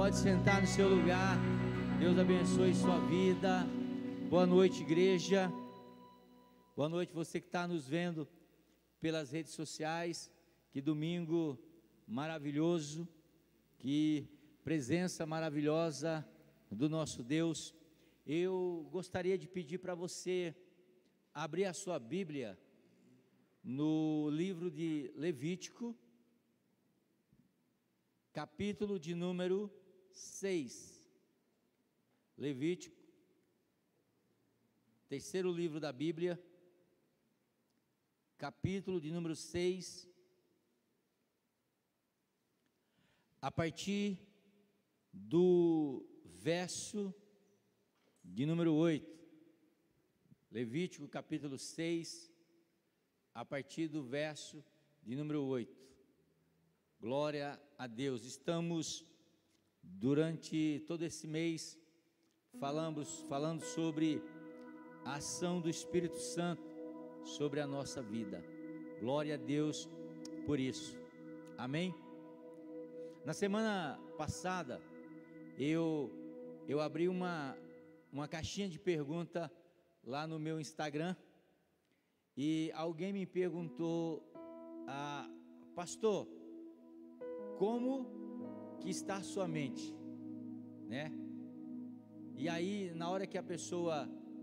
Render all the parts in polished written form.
Pode sentar no seu lugar. Deus abençoe sua vida. Boa noite, igreja. Boa noite, você que está nos vendo pelas redes sociais. Que domingo maravilhoso, que presença maravilhosa do nosso Deus. Eu gostaria de pedir para você abrir a sua Bíblia no livro de Levítico, capítulo de número 6. Levítico, terceiro livro da Bíblia, capítulo de número 6, a partir do verso de número 8. Levítico capítulo 6, a partir do verso de número 8. Glória a Deus. Estamos durante todo esse mês falando sobre a ação do Espírito Santo sobre a nossa vida. Glória a Deus por isso. Amém? Na semana passada eu abri uma caixinha de pergunta lá no meu Instagram e alguém me perguntou: pastor, como que está a sua mente, né? E aí, na hora que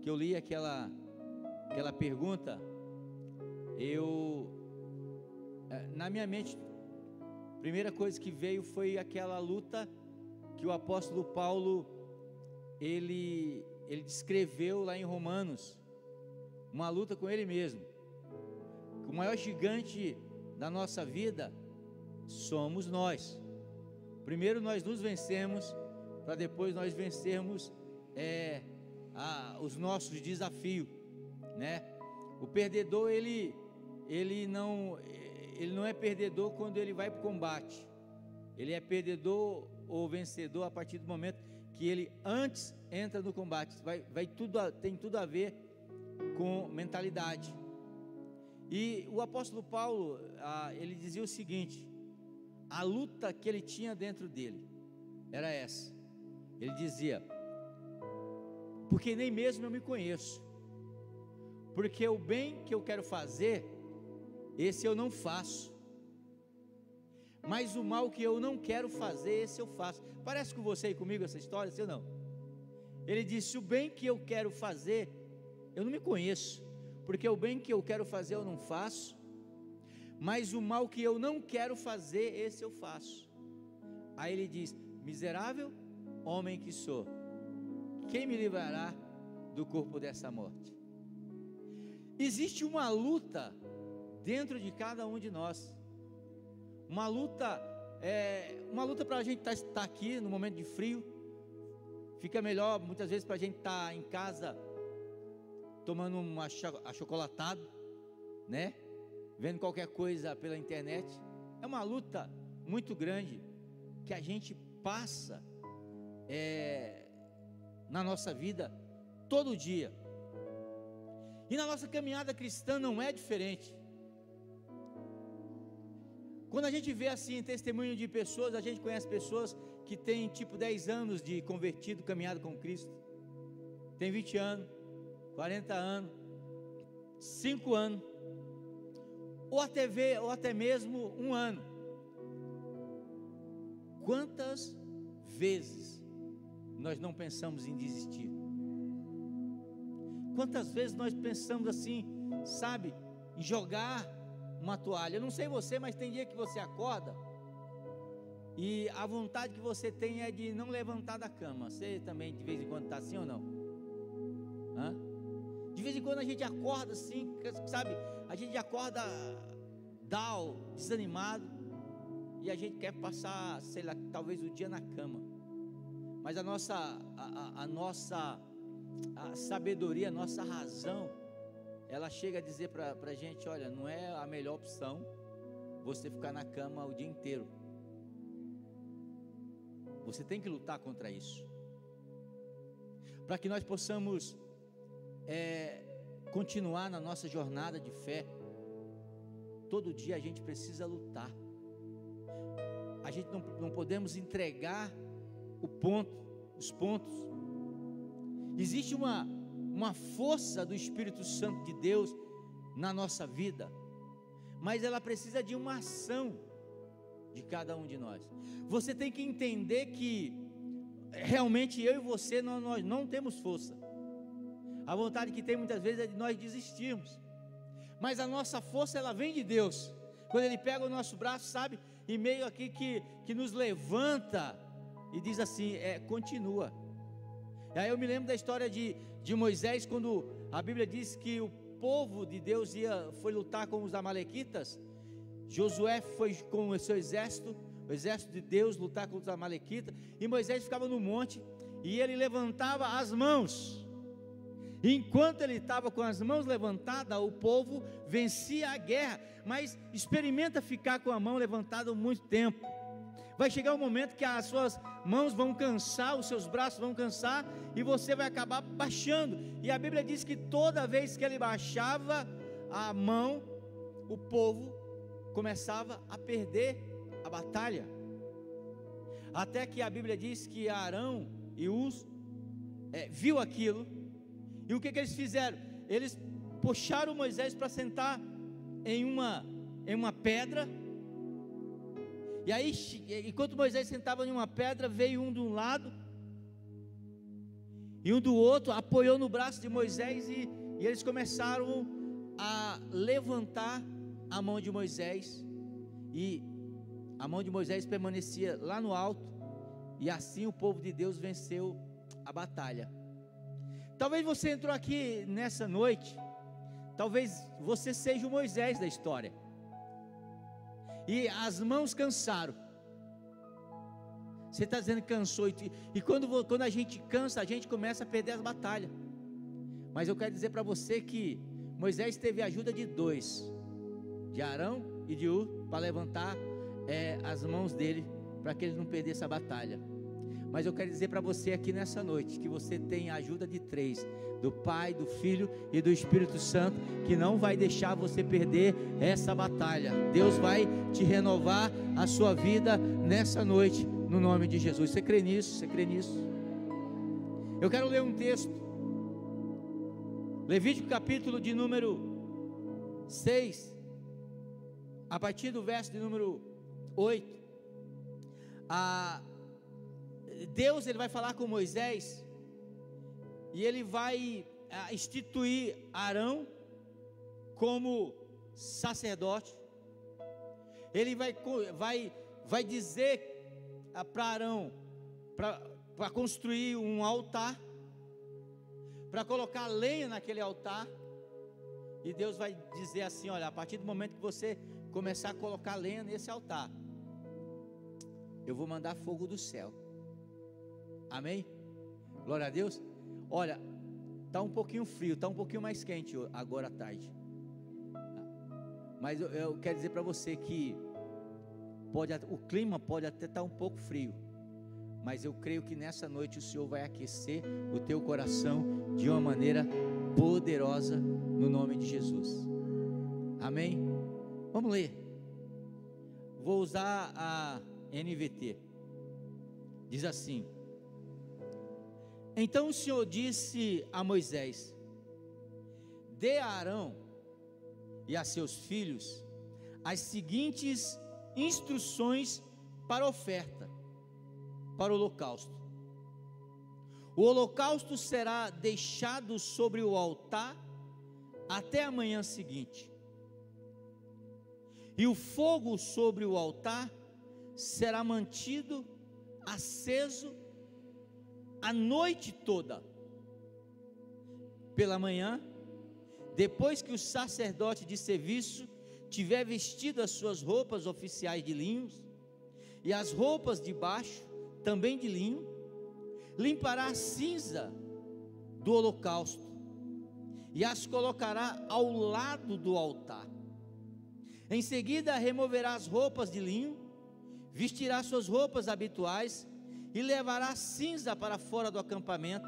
eu li aquela pergunta, na minha mente, a primeira coisa que veio foi aquela luta que o apóstolo Paulo, ele descreveu lá em Romanos, uma luta com ele mesmo. O maior gigante da nossa vida somos nós. Primeiro nós nos vencemos, para depois nós vencermos os nossos desafios, né? O perdedor, ele não é perdedor quando ele vai para o combate. Ele é perdedor ou vencedor a partir do momento que ele antes entra no combate. Tem tudo a ver com mentalidade. E o apóstolo Paulo, ele dizia o seguinte: a luta que ele tinha dentro dele era essa. Ele dizia: porque nem mesmo eu me conheço, porque o bem que eu quero fazer, esse eu não faço, mas o mal que eu não quero fazer, esse eu faço. Parece com você e comigo essa história, sim ou não? Ele disse: o bem que eu quero fazer, eu não me conheço, porque o bem que eu quero fazer eu não faço, mas o mal que eu não quero fazer, esse eu faço. Aí ele diz: miserável homem que sou, quem me livrará do corpo dessa morte? Existe uma luta dentro de cada um de nós, uma luta para a gente estar aqui no momento de frio. Fica melhor muitas vezes para a gente estar em casa tomando um achocolatado, né? Vendo qualquer coisa pela internet. É uma luta muito grande que a gente passa na nossa vida todo dia. E na nossa caminhada cristã não é diferente. Quando a gente vê assim testemunho de pessoas, a gente conhece pessoas que têm tipo 10 anos de convertido, caminhado com Cristo, tem 20 anos, 40 anos, 5 anos, ou até mesmo 1 ano. Quantas vezes nós não pensamos em desistir? Quantas vezes nós pensamos assim, sabe, em jogar uma toalha? Eu não sei você, mas tem dia que você acorda e a vontade que você tem é de não levantar da cama. Você também de vez em quando está assim ou não? De vez em quando a gente acorda assim, sabe, a gente acorda desanimado, e a gente quer passar, sei lá, talvez o dia na cama. Mas a nossa sabedoria, a nossa razão, ela chega a dizer para a gente: olha, não é a melhor opção você ficar na cama o dia inteiro. Você tem que lutar contra isso, para que nós possamos continuar na nossa jornada de fé. Todo dia a gente precisa lutar. A gente não podemos entregar os pontos. Existe uma força do Espírito Santo de Deus na nossa vida, mas ela precisa de uma ação de cada um de nós. Você tem que entender que realmente eu e você, nós não temos força. A vontade que tem muitas vezes é de nós desistirmos, mas a nossa força, ela vem de Deus. Quando Ele pega o nosso braço, sabe, e meio aqui que nos levanta e diz assim, continua. E aí eu me lembro da história de Moisés, quando a Bíblia diz que o povo de Deus foi lutar com os amalequitas. Josué foi com o seu exército, o exército de Deus, lutar contra os amalequitas, e Moisés ficava no monte, e ele levantava as mãos. Enquanto ele estava com as mãos levantadas, o povo vencia a guerra. Mas experimenta ficar com a mão levantada muito tempo. Vai chegar um momento que as suas mãos vão cansar, os seus braços vão cansar, e você vai acabar baixando. E a Bíblia diz que toda vez que ele baixava a mão, o povo começava a perder a batalha. Até que a Bíblia diz que Arão e Uz viu aquilo. E o que eles fizeram? Eles puxaram Moisés para sentar em uma pedra. E aí, enquanto Moisés sentava em uma pedra, veio um de um lado e um do outro, apoiou no braço de Moisés, e eles começaram a levantar a mão de Moisés, e a mão de Moisés permanecia lá no alto, e assim o povo de Deus venceu a batalha. Talvez você entrou aqui nessa noite, talvez você seja o Moisés da história, e as mãos cansaram. Você está dizendo que cansou, e quando a gente cansa, a gente começa a perder as batalhas. Mas eu quero dizer para você que Moisés teve a ajuda de dois, de Arão e de Ur, para levantar as mãos dele, para que ele não perdesse a batalha. Mas eu quero dizer para você aqui nessa noite, que você tem a ajuda de três, do Pai, do Filho e do Espírito Santo, que não vai deixar você perder essa batalha. Deus vai te renovar a sua vida nessa noite, no nome de Jesus. Você crê nisso? Você crê nisso? Eu quero ler um texto, Levítico capítulo de número 6, a partir do verso de número 8. Deus, ele vai falar com Moisés, e ele vai instituir Arão como sacerdote. Ele vai dizer para Arão para construir um altar, para colocar lenha naquele altar. E Deus vai dizer assim: olha, a partir do momento que você começar a colocar lenha nesse altar, eu vou mandar fogo do céu. Amém? Glória a Deus. Olha, está um pouquinho frio, está um pouquinho mais quente agora à tarde, mas eu quero dizer para você que o clima pode até estar um pouco frio, mas eu creio que nessa noite o Senhor vai aquecer o teu coração de uma maneira poderosa, no nome de Jesus. Amém? Vamos ler. Vou usar a NVT. Diz assim: então o Senhor disse a Moisés: dê a Arão e a seus filhos as seguintes instruções para a oferta, para o holocausto. O holocausto será deixado sobre o altar até a manhã seguinte, e o fogo sobre o altar será mantido aceso a noite toda. Pela manhã, depois que o sacerdote de serviço tiver vestido as suas roupas oficiais de linho, e as roupas de baixo também de linho, limpará a cinza do holocausto e as colocará ao lado do altar. Em seguida removerá as roupas de linho, vestirá suas roupas habituais e levará a cinza para fora do acampamento,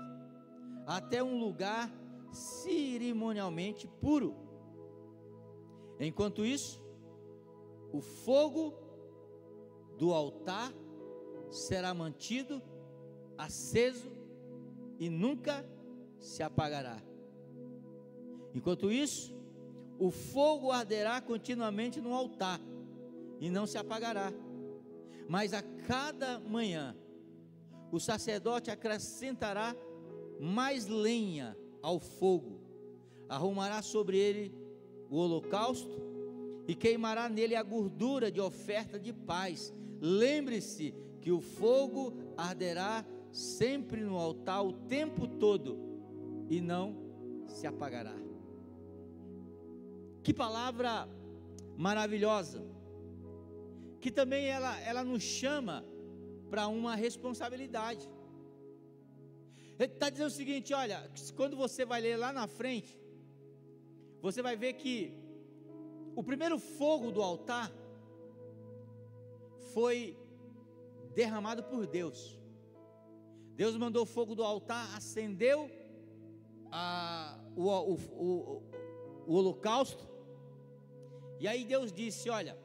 até um lugar cerimonialmente puro. Enquanto isso, o fogo do altar será mantido aceso e nunca se apagará. Enquanto isso, o fogo arderá continuamente no altar e não se apagará. Mas a cada manhã, o sacerdote acrescentará mais lenha ao fogo, arrumará sobre ele o holocausto e queimará nele a gordura de oferta de paz. Lembre-se que o fogo arderá sempre no altar o tempo todo e não se apagará. Que palavra maravilhosa, que também ela nos chama para uma responsabilidade. Ele está dizendo o seguinte: olha, quando você vai ler lá na frente, você vai ver que o primeiro fogo do altar foi derramado por Deus. Deus mandou fogo do altar, acendeu o holocausto, e aí Deus disse: olha,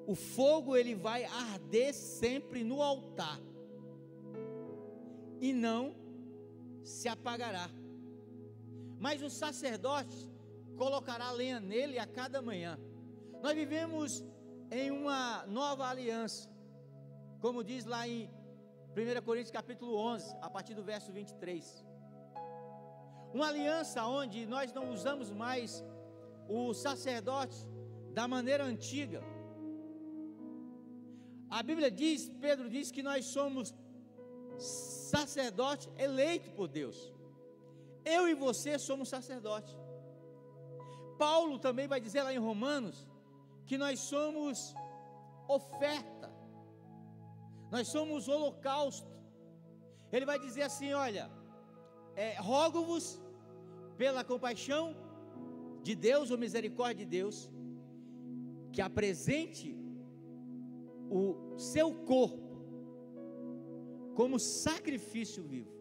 o fogo ele vai arder sempre no altar e não se apagará, mas o sacerdote colocará lenha nele a cada manhã. Nós vivemos em uma nova aliança, como diz lá em 1 Coríntios capítulo 11, a partir do verso 23, uma aliança onde nós não usamos mais o sacerdote da maneira antiga. A Bíblia diz, Pedro diz que nós somos sacerdote eleito por Deus. Eu e você somos sacerdote. Paulo também vai dizer lá em Romanos que nós somos oferta, nós somos holocausto. Ele vai dizer assim: olha, rogo-vos pela compaixão de Deus ou misericórdia de Deus, que apresente o seu corpo como sacrifício vivo.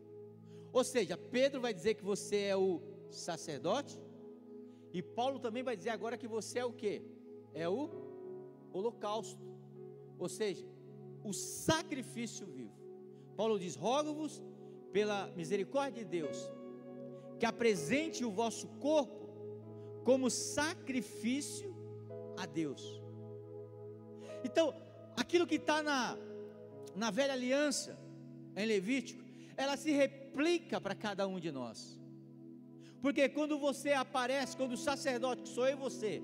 Ou seja, Pedro vai dizer que você é o sacerdote, e Paulo também vai dizer agora que você é o quê? É o holocausto, ou seja, o sacrifício vivo. Paulo diz: rogo-vos pela misericórdia de Deus, que apresente o vosso corpo como sacrifício a Deus. Então, aquilo que está na velha aliança, em Levítico, ela se replica para cada um de nós. Porque quando você aparece, quando o sacerdote, que sou eu e você,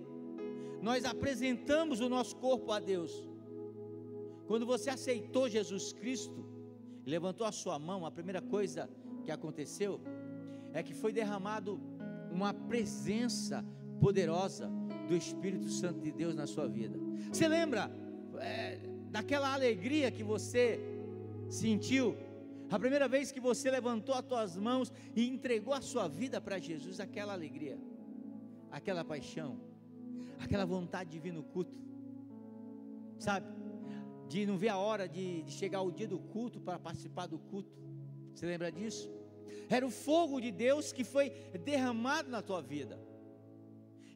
nós apresentamos o nosso corpo a Deus. Quando você aceitou Jesus Cristo, levantou a sua mão, a primeira coisa que aconteceu é que foi derramado uma presença poderosa do Espírito Santo de Deus na sua vida. Você lembra daquela alegria que você sentiu a primeira vez que você levantou as suas mãos e entregou a sua vida para Jesus? Aquela alegria, aquela paixão, aquela vontade de vir no culto, sabe, de não ver a hora de chegar o dia do culto para participar do culto. Você lembra disso? Era o fogo de Deus que foi derramado na tua vida.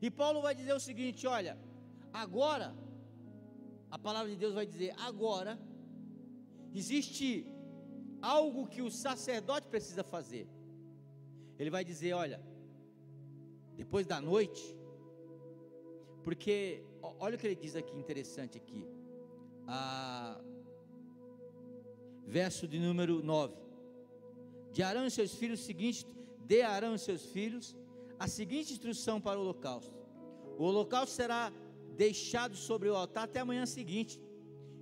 E Paulo vai dizer o seguinte: olha, agora, a palavra de Deus vai dizer, agora existe algo que o sacerdote precisa fazer. Ele vai dizer: olha, depois da noite, porque olha o que ele diz aqui, interessante aqui, verso de número 9: de Arão e seus filhos dê a Arão e seus filhos a seguinte instrução para o holocausto: o holocausto será deixado sobre o altar até a manhã seguinte,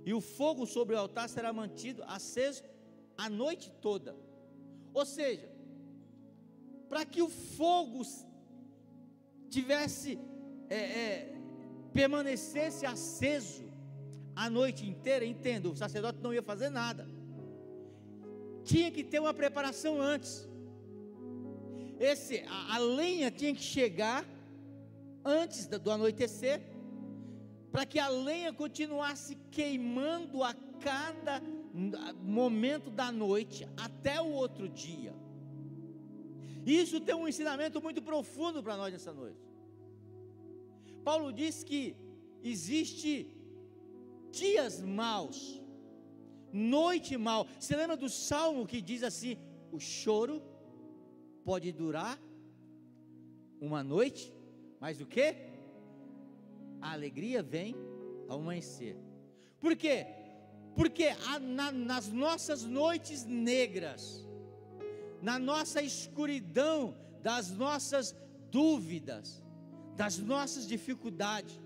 e o fogo sobre o altar será mantido aceso a noite toda. Ou seja, para que o fogo permanecesse aceso a noite inteira, entenda, o sacerdote não ia fazer nada, tinha que ter uma preparação antes. A lenha tinha que chegar antes do anoitecer, para que a lenha continuasse queimando a cada momento da noite até o outro dia. Isso tem um ensinamento muito profundo para nós nessa noite. Paulo diz que existe dias maus, noite mal. Você lembra do salmo que diz assim: o choro pode durar uma noite, mas o que? A alegria vem ao amanhecer. Por quê? Porque nas nossas noites negras, na nossa escuridão, das nossas dúvidas, das nossas dificuldades,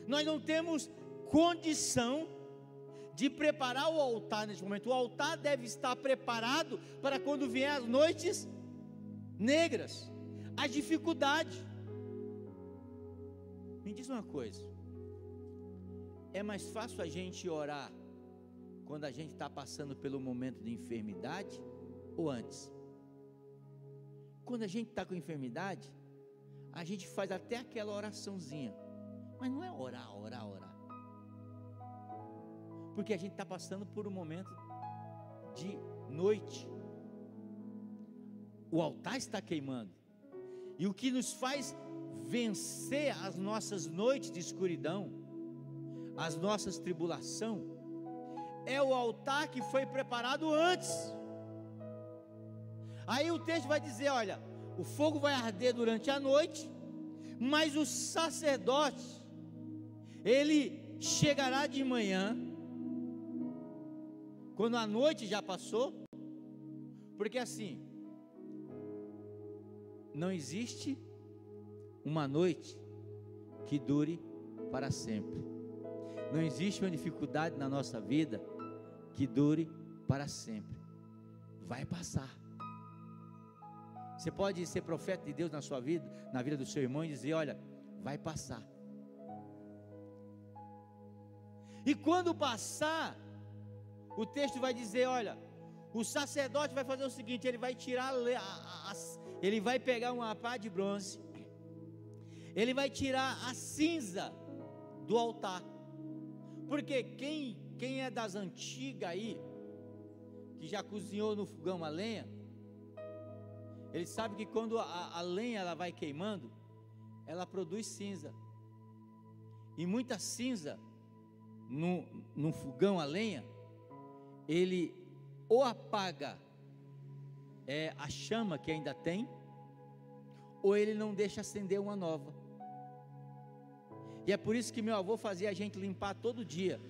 nós não temos condição de preparar o altar nesse momento. O altar deve estar preparado para quando vier as noites negras, as dificuldades. Me diz uma coisa: é mais fácil a gente orar quando a gente está passando pelo momento de enfermidade ou antes? Quando a gente está com enfermidade, a gente faz até aquela oraçãozinha, mas não é orar, porque a gente está passando por um momento de noite. O altar está queimando, e o que nos faz vencer as nossas noites de escuridão, as nossas tribulações, é o altar que foi preparado antes. Aí o texto vai dizer: olha, o fogo vai arder durante a noite, mas o sacerdote, ele chegará de manhã, quando a noite já passou, porque assim, não existe uma noite que dure para sempre. Não existe uma dificuldade na nossa vida que dure para sempre. Vai passar. Você pode ser profeta de Deus na sua vida, na vida do seu irmão, e dizer: olha, vai passar. E quando passar, o texto vai dizer: olha, o sacerdote vai fazer o seguinte: ele vai tirar, ele vai pegar uma pá de bronze, ele vai tirar a cinza do altar. Porque quem é das antigas aí, que já cozinhou no fogão a lenha, ele sabe que quando a lenha ela vai queimando, ela produz cinza. E muita cinza no fogão a lenha, ele ou apaga a chama que ainda tem, ou ele não deixa acender uma nova. E é por isso que meu avô fazia a gente limpar todo dia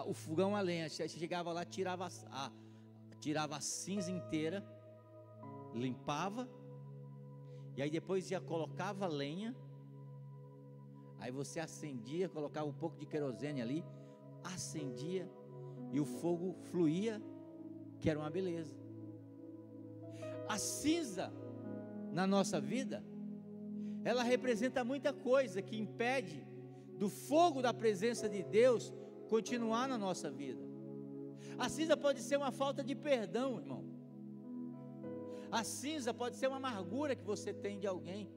o fogão a lenha. Você chegava lá, tirava a cinza inteira, limpava, e aí depois colocava lenha, aí você acendia, colocava um pouco de querosene ali, acendia, e o fogo fluía, que era uma beleza. A cinza na nossa vida, ela representa muita coisa que impede do fogo da presença de Deus continuar na nossa vida. A cinza pode ser uma falta de perdão, irmão. A cinza pode ser uma amargura que você tem de alguém.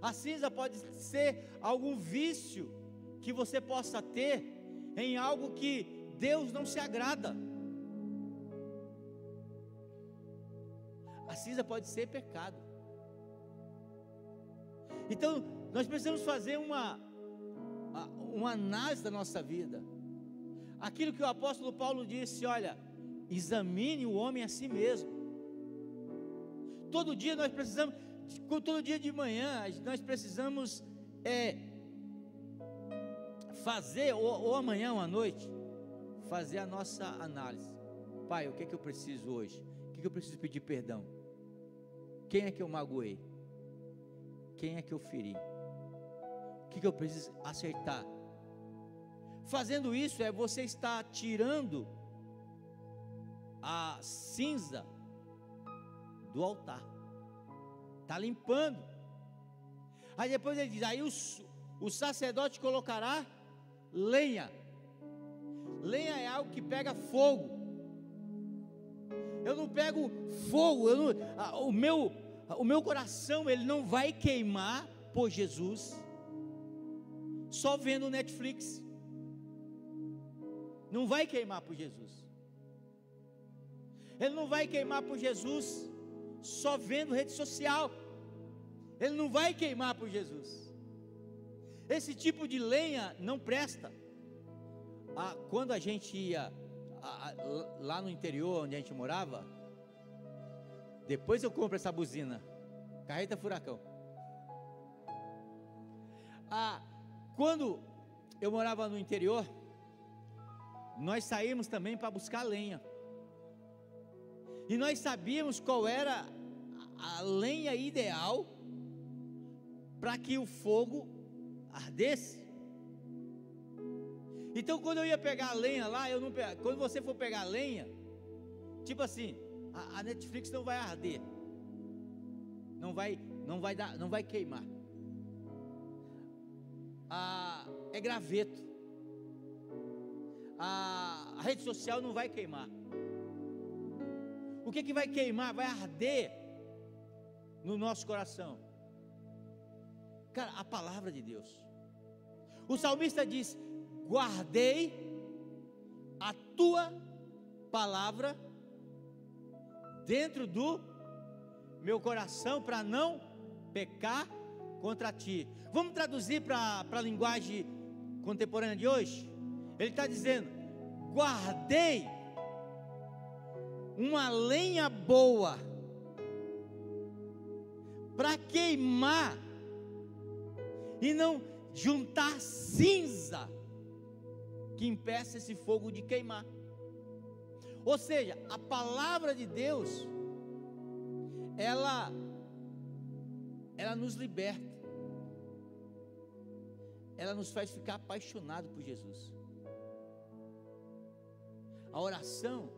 A cinza pode ser algum vício que você possa ter em algo que Deus não se agrada. A cinza pode ser pecado. Então, nós precisamos fazer uma análise da nossa vida. Aquilo que o apóstolo Paulo disse: olha, examine o homem a si mesmo. Todo dia nós precisamos, todo dia de manhã, nós precisamos fazer, ou amanhã ou à noite, fazer a nossa análise. Pai, o que é que eu preciso hoje? O que é que eu preciso pedir perdão? Quem é que eu magoei? Quem é que eu feri? O que eu preciso acertar? Fazendo isso, você está tirando a cinza do altar, está limpando. Aí depois ele diz: aí o sacerdote colocará lenha. Lenha é algo que pega fogo. Eu não pego fogo, o meu coração ele não vai queimar por Jesus só vendo Netflix. Não vai queimar por Jesus. Ele não vai queimar por Jesus só vendo rede social. Ele não vai queimar por Jesus. Esse tipo de lenha não presta. quando a gente ia lá no interior onde a gente morava, depois eu compro essa buzina, carreta furacão. Quando eu morava no interior, nós saímos também para buscar lenha, e nós sabíamos qual era a lenha ideal para que o fogo ardesse. Então, quando eu ia pegar a lenha lá, quando você for pegar a lenha, tipo assim, a Netflix não vai arder, não vai queimar. É graveto. A rede social não vai queimar. O que vai queimar? Vai arder no nosso coração. Cara, a palavra de Deus. O salmista diz: guardei a tua palavra dentro do meu coração para não pecar contra ti. Vamos traduzir para a linguagem contemporânea de hoje? Ele está dizendo: guardei uma lenha boa para queimar e não juntar cinza que impeça esse fogo de queimar. Ou seja, a palavra de Deus, ela nos liberta, ela nos faz ficar apaixonado por Jesus. A oração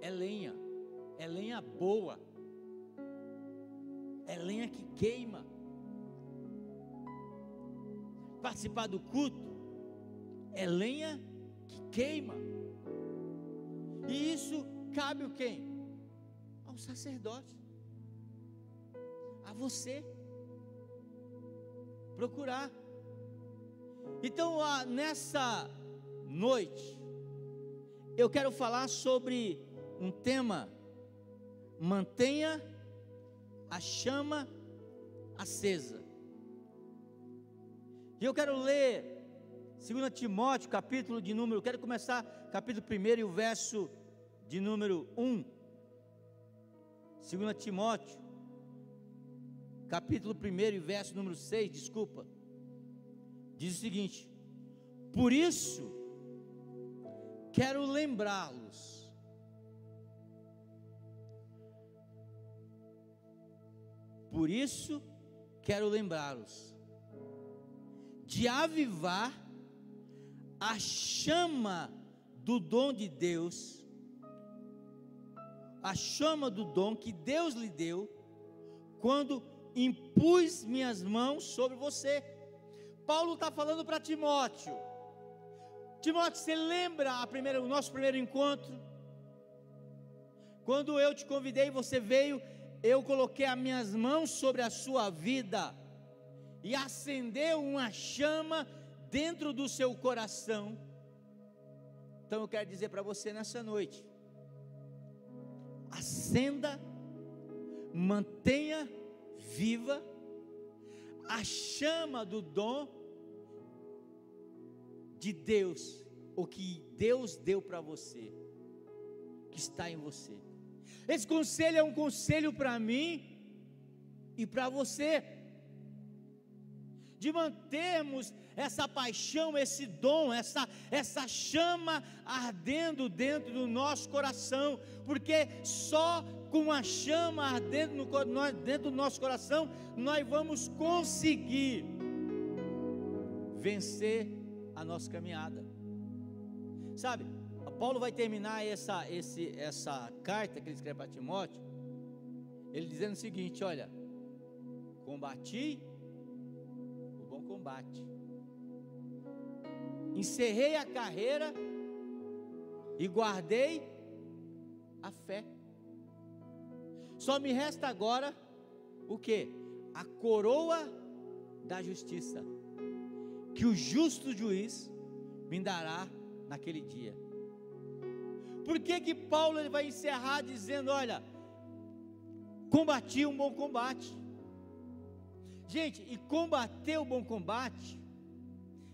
é lenha boa, é lenha que queima. Participar do culto é lenha que queima. E isso cabe a quem? Ao sacerdote, a você procurar. Então, nessa noite, eu quero falar sobre um tema: mantenha a chama acesa. E eu quero ler 2 Timóteo, quero começar capítulo 1 e o verso de número 1. 2 Timóteo, capítulo 1 e verso número 6, diz o seguinte: por isso, quero lembrá-los de avivar a chama do dom de Deus, a chama do dom que Deus lhe deu, quando impus minhas mãos sobre você. Paulo está falando para Timóteo: Timóteo, você lembra o nosso primeiro encontro? Quando eu te convidei, você veio, eu coloquei as minhas mãos sobre a sua vida, e acendeu uma chama dentro do seu coração. Então eu quero dizer para você nessa noite: acenda, mantenha viva a chama do dom de Deus, o que Deus deu para você, que está em você. Esse conselho é um conselho para mim e para você, de mantermos essa paixão, esse dom, essa chama ardendo dentro do nosso coração, porque só com a chama ardendo dentro do nosso coração, nós vamos conseguir vencer a nossa caminhada. Sabe, Paulo vai terminar essa carta que ele escreve para Timóteo, ele dizendo o seguinte: olha, combati o bom combate, encerrei a carreira e guardei a fé. Só me resta agora o que? A coroa da justiça, que o justo juiz me dará naquele dia. Por que Paulo ele vai encerrar dizendo: olha, combati um bom combate? Gente, e combater o bom combate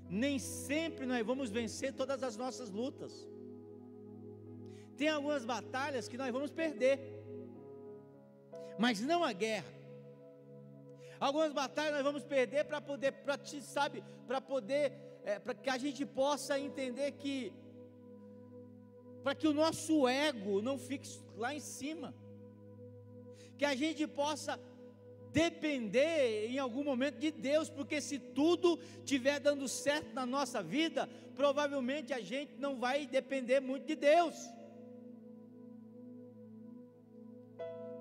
nem sempre nós vamos vencer todas as nossas lutas. Tem algumas batalhas que nós vamos perder, mas não a guerra. Algumas batalhas nós vamos perder para poder, para que a gente possa entender que, para que o nosso ego não fique lá em cima, que a gente possa depender em algum momento de Deus, porque se tudo estiver dando certo na nossa vida, provavelmente a gente não vai depender muito de Deus.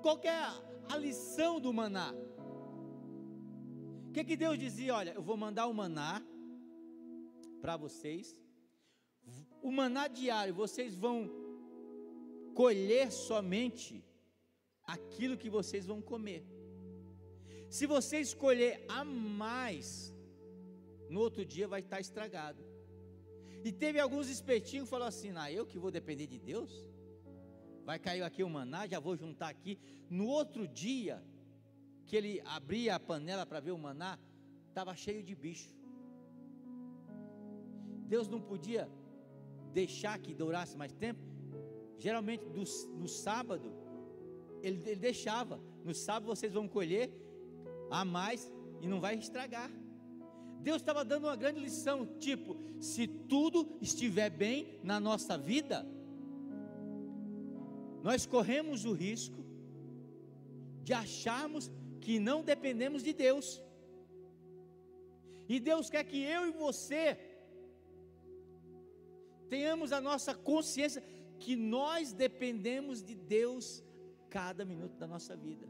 Qual que é a lição do maná? O que Deus dizia? Olha, eu vou mandar o maná para vocês, o maná diário, vocês vão colher somente aquilo que vocês vão comer. Se você escolher a mais, no outro dia vai estar estragado. E teve alguns espetinhos que falaram assim: eu que vou depender de Deus? Vai cair aqui o maná, já vou juntar aqui. No outro dia, que ele abria a panela para ver o maná, estava cheio de bicho. Deus não podia deixar que durasse mais tempo. Geralmente no sábado, ele deixava. No sábado vocês vão colher a mais e não vai estragar. Deus estava dando uma grande lição, tipo, se tudo estiver bem na nossa vida, nós corremos o risco de acharmos que não dependemos de Deus. E Deus quer que eu e você tenhamos a nossa consciência que nós dependemos de Deus cada minuto da nossa vida.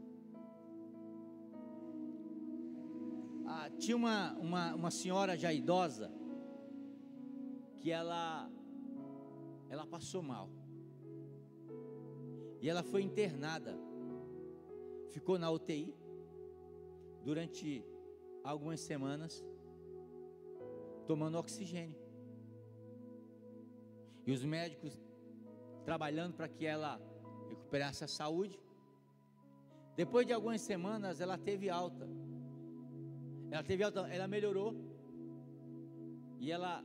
Tinha uma senhora já idosa que ela passou mal e ela foi internada, ficou na UTI durante algumas semanas tomando oxigênio, e os médicos trabalhando para que ela recuperasse a saúde. Depois de algumas semanas ela teve alta, ela melhorou, e ela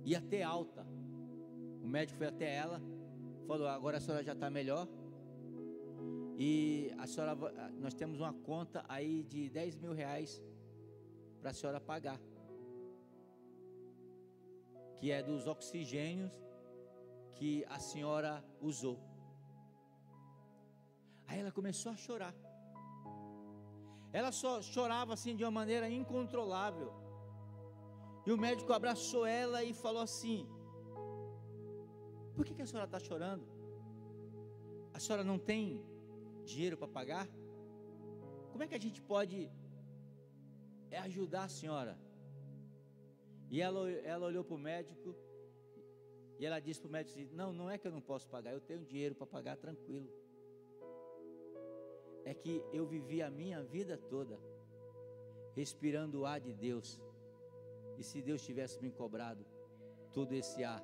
ia ter alta. O médico foi até ela, falou: agora a senhora já está melhor, e nós temos uma conta aí de 10 mil reais para a senhora pagar, que é dos oxigênios que a senhora usou. Aí ela começou a chorar. Ela só chorava assim de uma maneira incontrolável. E o médico abraçou ela e falou assim: por que a senhora está chorando? A senhora não tem dinheiro para pagar? Como é que a gente pode ajudar a senhora? E ela olhou para o médico e ela disse para o médico: não é que eu não posso pagar, eu tenho dinheiro para pagar, tranquilo. É que eu vivi a minha vida toda respirando o ar de Deus, e se Deus tivesse me cobrado todo esse ar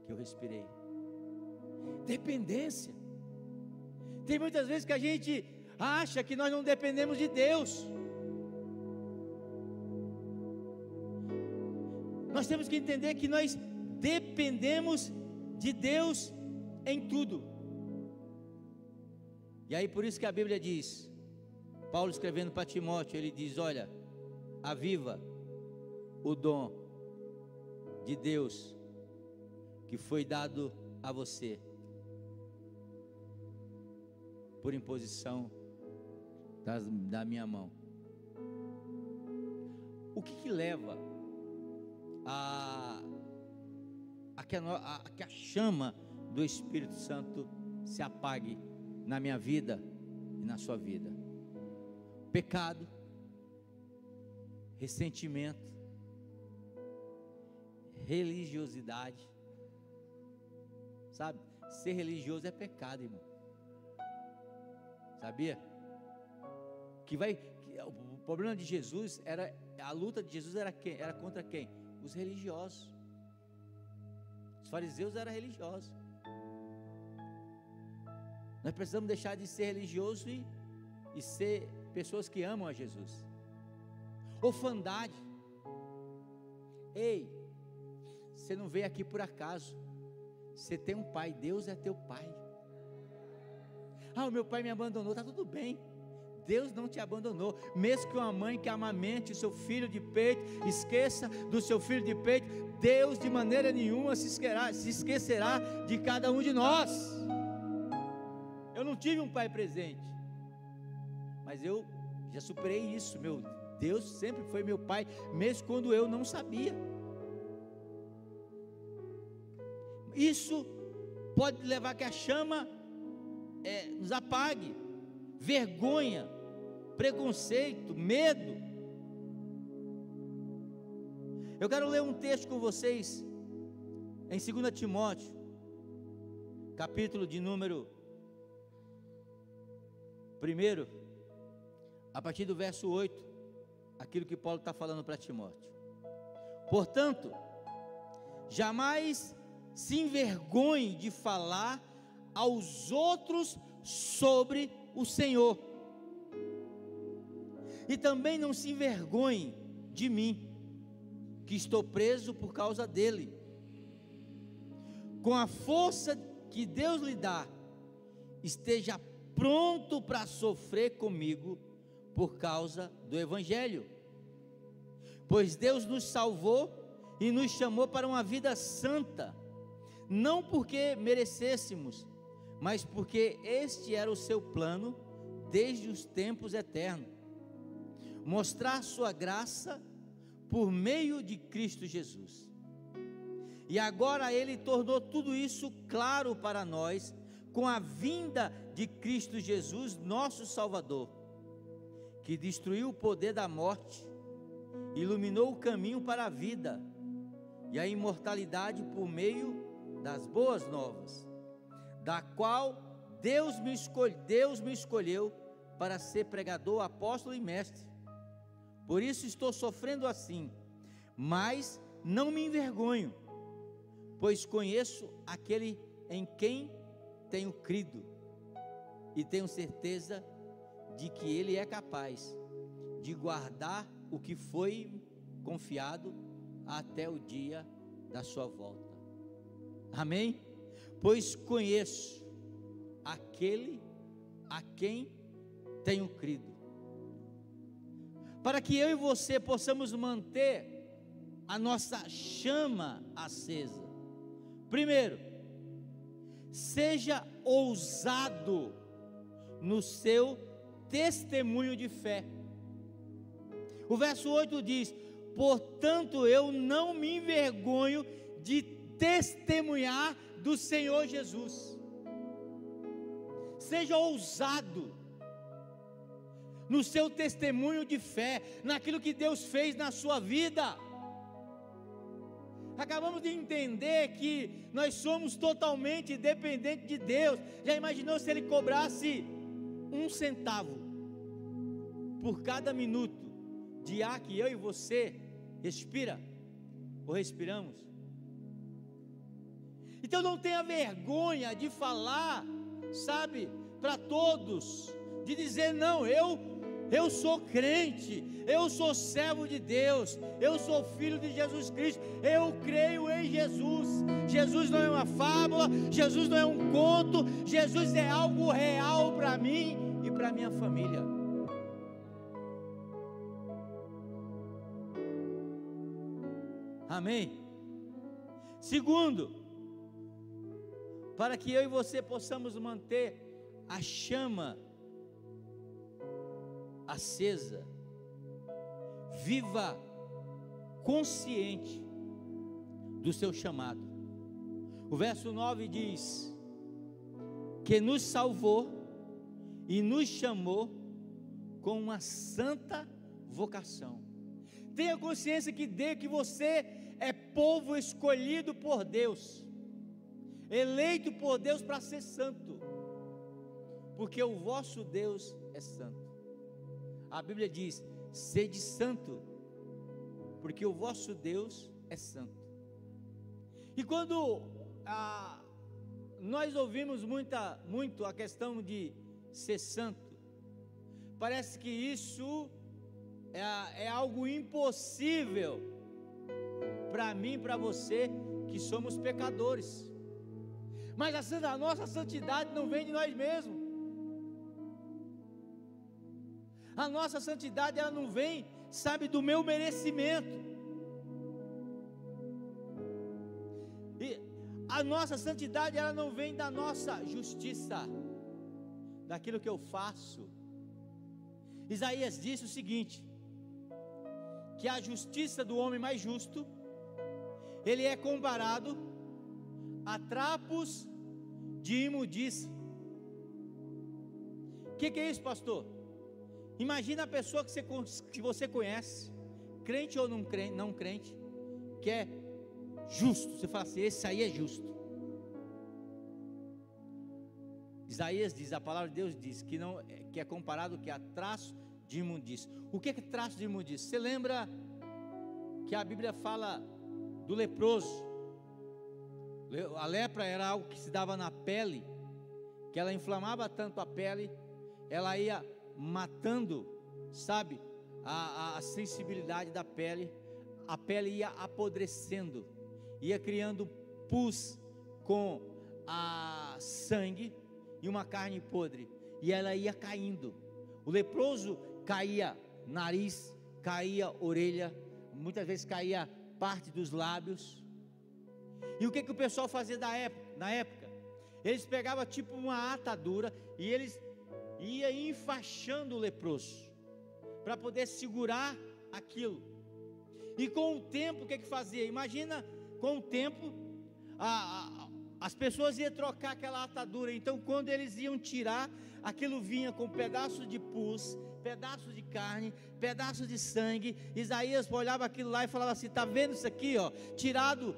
que eu respirei. Dependência. Tem muitas vezes que a gente acha que nós não dependemos de Deus. Nós temos que entender que nós dependemos de Deus em tudo. E aí por isso que a Bíblia diz, Paulo escrevendo para Timóteo, ele diz: olha, aviva o dom de Deus que foi dado a você por imposição da minha mão. O que leva a que a chama do Espírito Santo se apague na minha vida e na sua vida? Pecado, ressentimento, religiosidade. Sabe, ser religioso é pecado, irmão. Sabia? O problema de Jesus era, a luta de Jesus era contra quem? Os religiosos. Os fariseus eram religiosos. Nós precisamos deixar de ser religiosos e ser pessoas que amam a Jesus. Orfandade. Ei, você não veio aqui por acaso. Você tem um pai, Deus é teu pai. Ah, o meu pai me abandonou, está tudo bem. Deus não te abandonou. Mesmo que uma mãe que amamente o seu filho de peito esqueça do seu filho de peito, Deus de maneira nenhuma se esquecerá de cada um de nós. Eu não tive um pai presente, mas eu já superei isso. Meu Deus sempre foi meu pai, mesmo quando eu não sabia. Isso pode levar que a chama nos apague. Vergonha, preconceito, medo. Eu quero ler um texto com vocês em 2 Timóteo, capítulo de número 1, a partir do verso 8, aquilo que Paulo está falando para Timóteo. Portanto, jamais se envergonhe de falar aos outros sobre o Senhor, e também não se envergonhe de mim, que estou preso por causa dele. Com a força que Deus lhe dá, esteja pronto para sofrer comigo por causa do Evangelho, pois Deus nos salvou e nos chamou para uma vida santa, não porque merecêssemos, mas porque este era o seu plano desde os tempos eternos, mostrar sua graça por meio de Cristo Jesus. E agora ele tornou tudo isso claro para nós, com a vinda de Cristo Jesus, nosso Salvador, que destruiu o poder da morte, iluminou o caminho para a vida e a imortalidade por meio das boas novas, da qual Deus me escolheu para ser pregador, apóstolo e mestre. Por isso estou sofrendo assim, mas não me envergonho, pois conheço aquele em quem tenho crido, e tenho certeza de que ele é capaz de guardar o que foi confiado até o dia da sua volta. Amém? Pois conheço aquele a quem tenho crido, para que eu e você possamos manter a nossa chama acesa. Primeiro, seja ousado no seu testemunho de fé. O verso 8 diz: portanto eu não me envergonho de testemunhar do Senhor Jesus. Seja ousado no seu testemunho de fé, naquilo que Deus fez na sua vida. Acabamos de entender que nós somos totalmente dependentes de Deus. Já imaginou se Ele cobrasse 1 centavo por cada minuto de ar que eu e você respira ou respiramos? Então não tenha vergonha de falar, sabe, para todos, de dizer: não, eu sou crente, eu sou servo de Deus, eu sou filho de Jesus Cristo, eu creio em Jesus. Jesus não é uma fábula, Jesus não é um conto, Jesus é algo real para mim e para minha família. Amém? Segundo, para que eu e você possamos manter a chama acesa, viva consciente do seu chamado. O verso 9 diz: que nos salvou e nos chamou com uma santa vocação. Tenha consciência que você é povo escolhido por Deus, eleito por Deus para ser santo, porque o vosso Deus é santo. A Bíblia diz: sede santo, porque o vosso Deus é santo. E quando nós ouvimos muito a questão de ser santo, parece que isso é algo impossível para mim e para você, que somos pecadores. Mas a nossa santidade não vem de nós mesmos. A nossa santidade, ela não vem, sabe, do meu merecimento. E a nossa santidade, ela não vem da nossa justiça, daquilo que eu faço. Isaías disse o seguinte, que a justiça do homem mais justo, ele é comparado a trapos de imundície. O que é isso, pastor? Imagina a pessoa que você conhece, crente ou não crente, que é justo. Você fala assim, esse aí é justo. Isaías diz, a palavra de Deus diz que é comparado que a traço de imundície. O que é traço de imundície? Você lembra que a Bíblia fala do leproso? A lepra era algo que se dava na pele, que ela inflamava tanto a pele, ela ia matando, sabe, a sensibilidade da pele, a pele ia apodrecendo, ia criando pus com a sangue e uma carne podre, e ela ia caindo. O leproso caía nariz, caía orelha, muitas vezes caía parte dos lábios. E o que o pessoal fazia na época? Eles pegavam tipo uma atadura e eles iam enfaixando o leproso, para poder segurar aquilo. E com o tempo, o que fazia? Imagina, com o tempo, as pessoas iam trocar aquela atadura. Então quando eles iam tirar, aquilo vinha com pedaços de pus, pedaços de carne, pedaços de sangue. Isaías olhava aquilo lá e falava assim, está vendo isso aqui, ó, tirado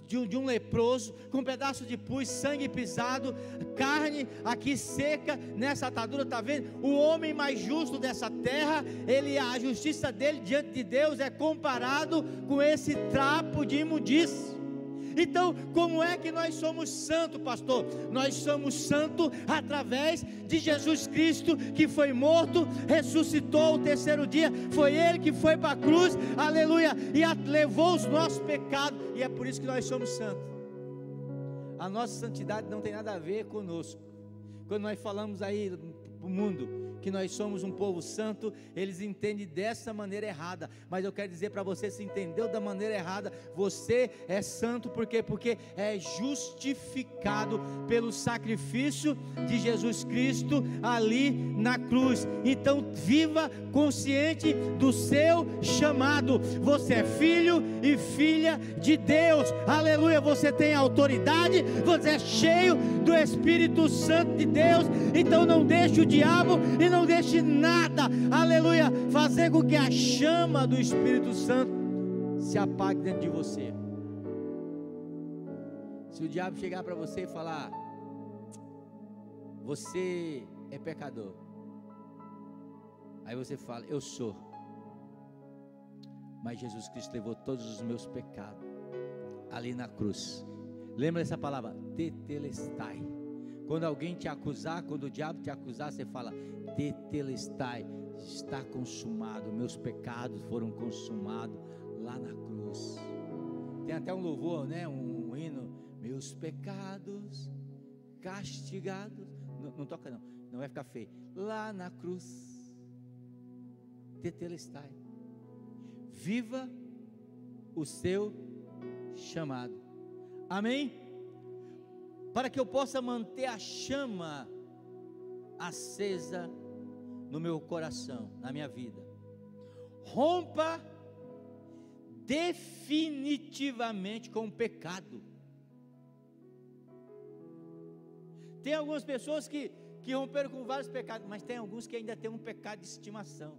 de um leproso, com pedaço de pus, sangue pisado, carne aqui seca, nessa atadura, está vendo? O homem mais justo dessa terra, a justiça dele diante de Deus é comparado com esse trapo de imundície. Então, como é que nós somos santos, pastor? Nós somos santos através de Jesus Cristo, que foi morto, ressuscitou o terceiro dia, foi Ele que foi para a cruz, aleluia, e levou os nossos pecados, e é por isso que nós somos santos. A nossa santidade não tem nada a ver conosco. Quando nós falamos aí para o mundo que nós somos um povo santo, eles entendem dessa maneira errada, mas eu quero dizer para você, se entendeu da maneira errada, você é santo, por quê? Porque é justificado pelo sacrifício de Jesus Cristo ali na cruz. Então viva consciente do seu chamado, você é filho e filha de Deus, aleluia, você tem autoridade, você é cheio do Espírito Santo de Deus. Então não deixe o diabo e não deixe nada, aleluia, fazer com que a chama do Espírito Santo se apague dentro de você. Se o diabo chegar para você e falar, você é pecador, aí você fala, eu sou, mas Jesus Cristo levou todos os meus pecados ali na cruz. Lembra dessa palavra, tetelestai. Quando alguém te acusar, quando o diabo te acusar, você fala, tetelestai, está consumado, meus pecados foram consumados lá na cruz. Tem até um louvor, né? Um hino, meus pecados castigados, não toca não vai ficar feio, lá na cruz, tetelestai, viva o seu chamado, amém? Para que eu possa manter a chama acesa no meu coração, na minha vida, rompa definitivamente com o pecado. Tem algumas pessoas que romperam com vários pecados, mas tem alguns que ainda tem um pecado de estimação.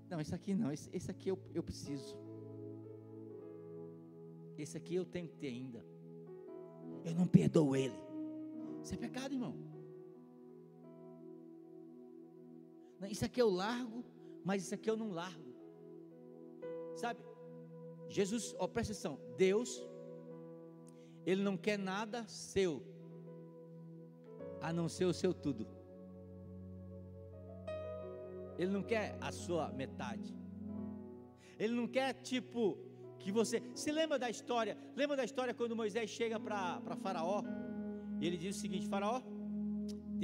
Não, esse aqui não, esse aqui eu preciso, esse aqui eu tenho que ter ainda, eu não perdoo ele. Isso é pecado, irmão. Isso aqui eu largo, mas isso aqui eu não largo. Sabe, Jesus, presta atenção, Deus, Ele não quer nada seu, a não ser o seu tudo. Ele não quer a sua metade, Ele não quer tipo que você se lembra da história. Lembra da história quando Moisés chega para Faraó? E ele diz o seguinte: Faraó,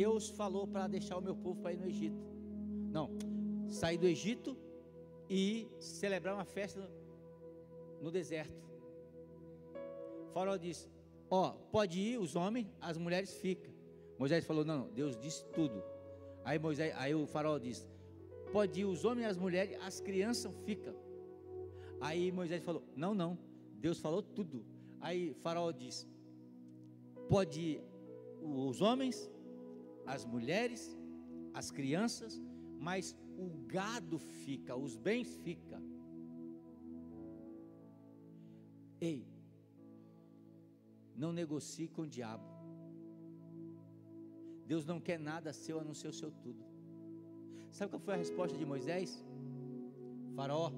Deus falou para deixar o meu povo para ir no Egito. Não, sair do Egito e celebrar uma festa no deserto. O Faraó disse: ó, pode ir os homens, as mulheres ficam. Moisés falou: não, Deus disse tudo. Aí o Faraó disse: pode ir os homens, as mulheres, as crianças ficam. Aí Moisés falou: não, Deus falou tudo. Aí Faraó disse: pode ir os homens, as mulheres, as crianças, mas o gado fica, os bens fica. Ei, não negocie com o diabo. Deus não quer nada seu a não ser o seu tudo. Sabe qual foi a resposta de Moisés? Faraó,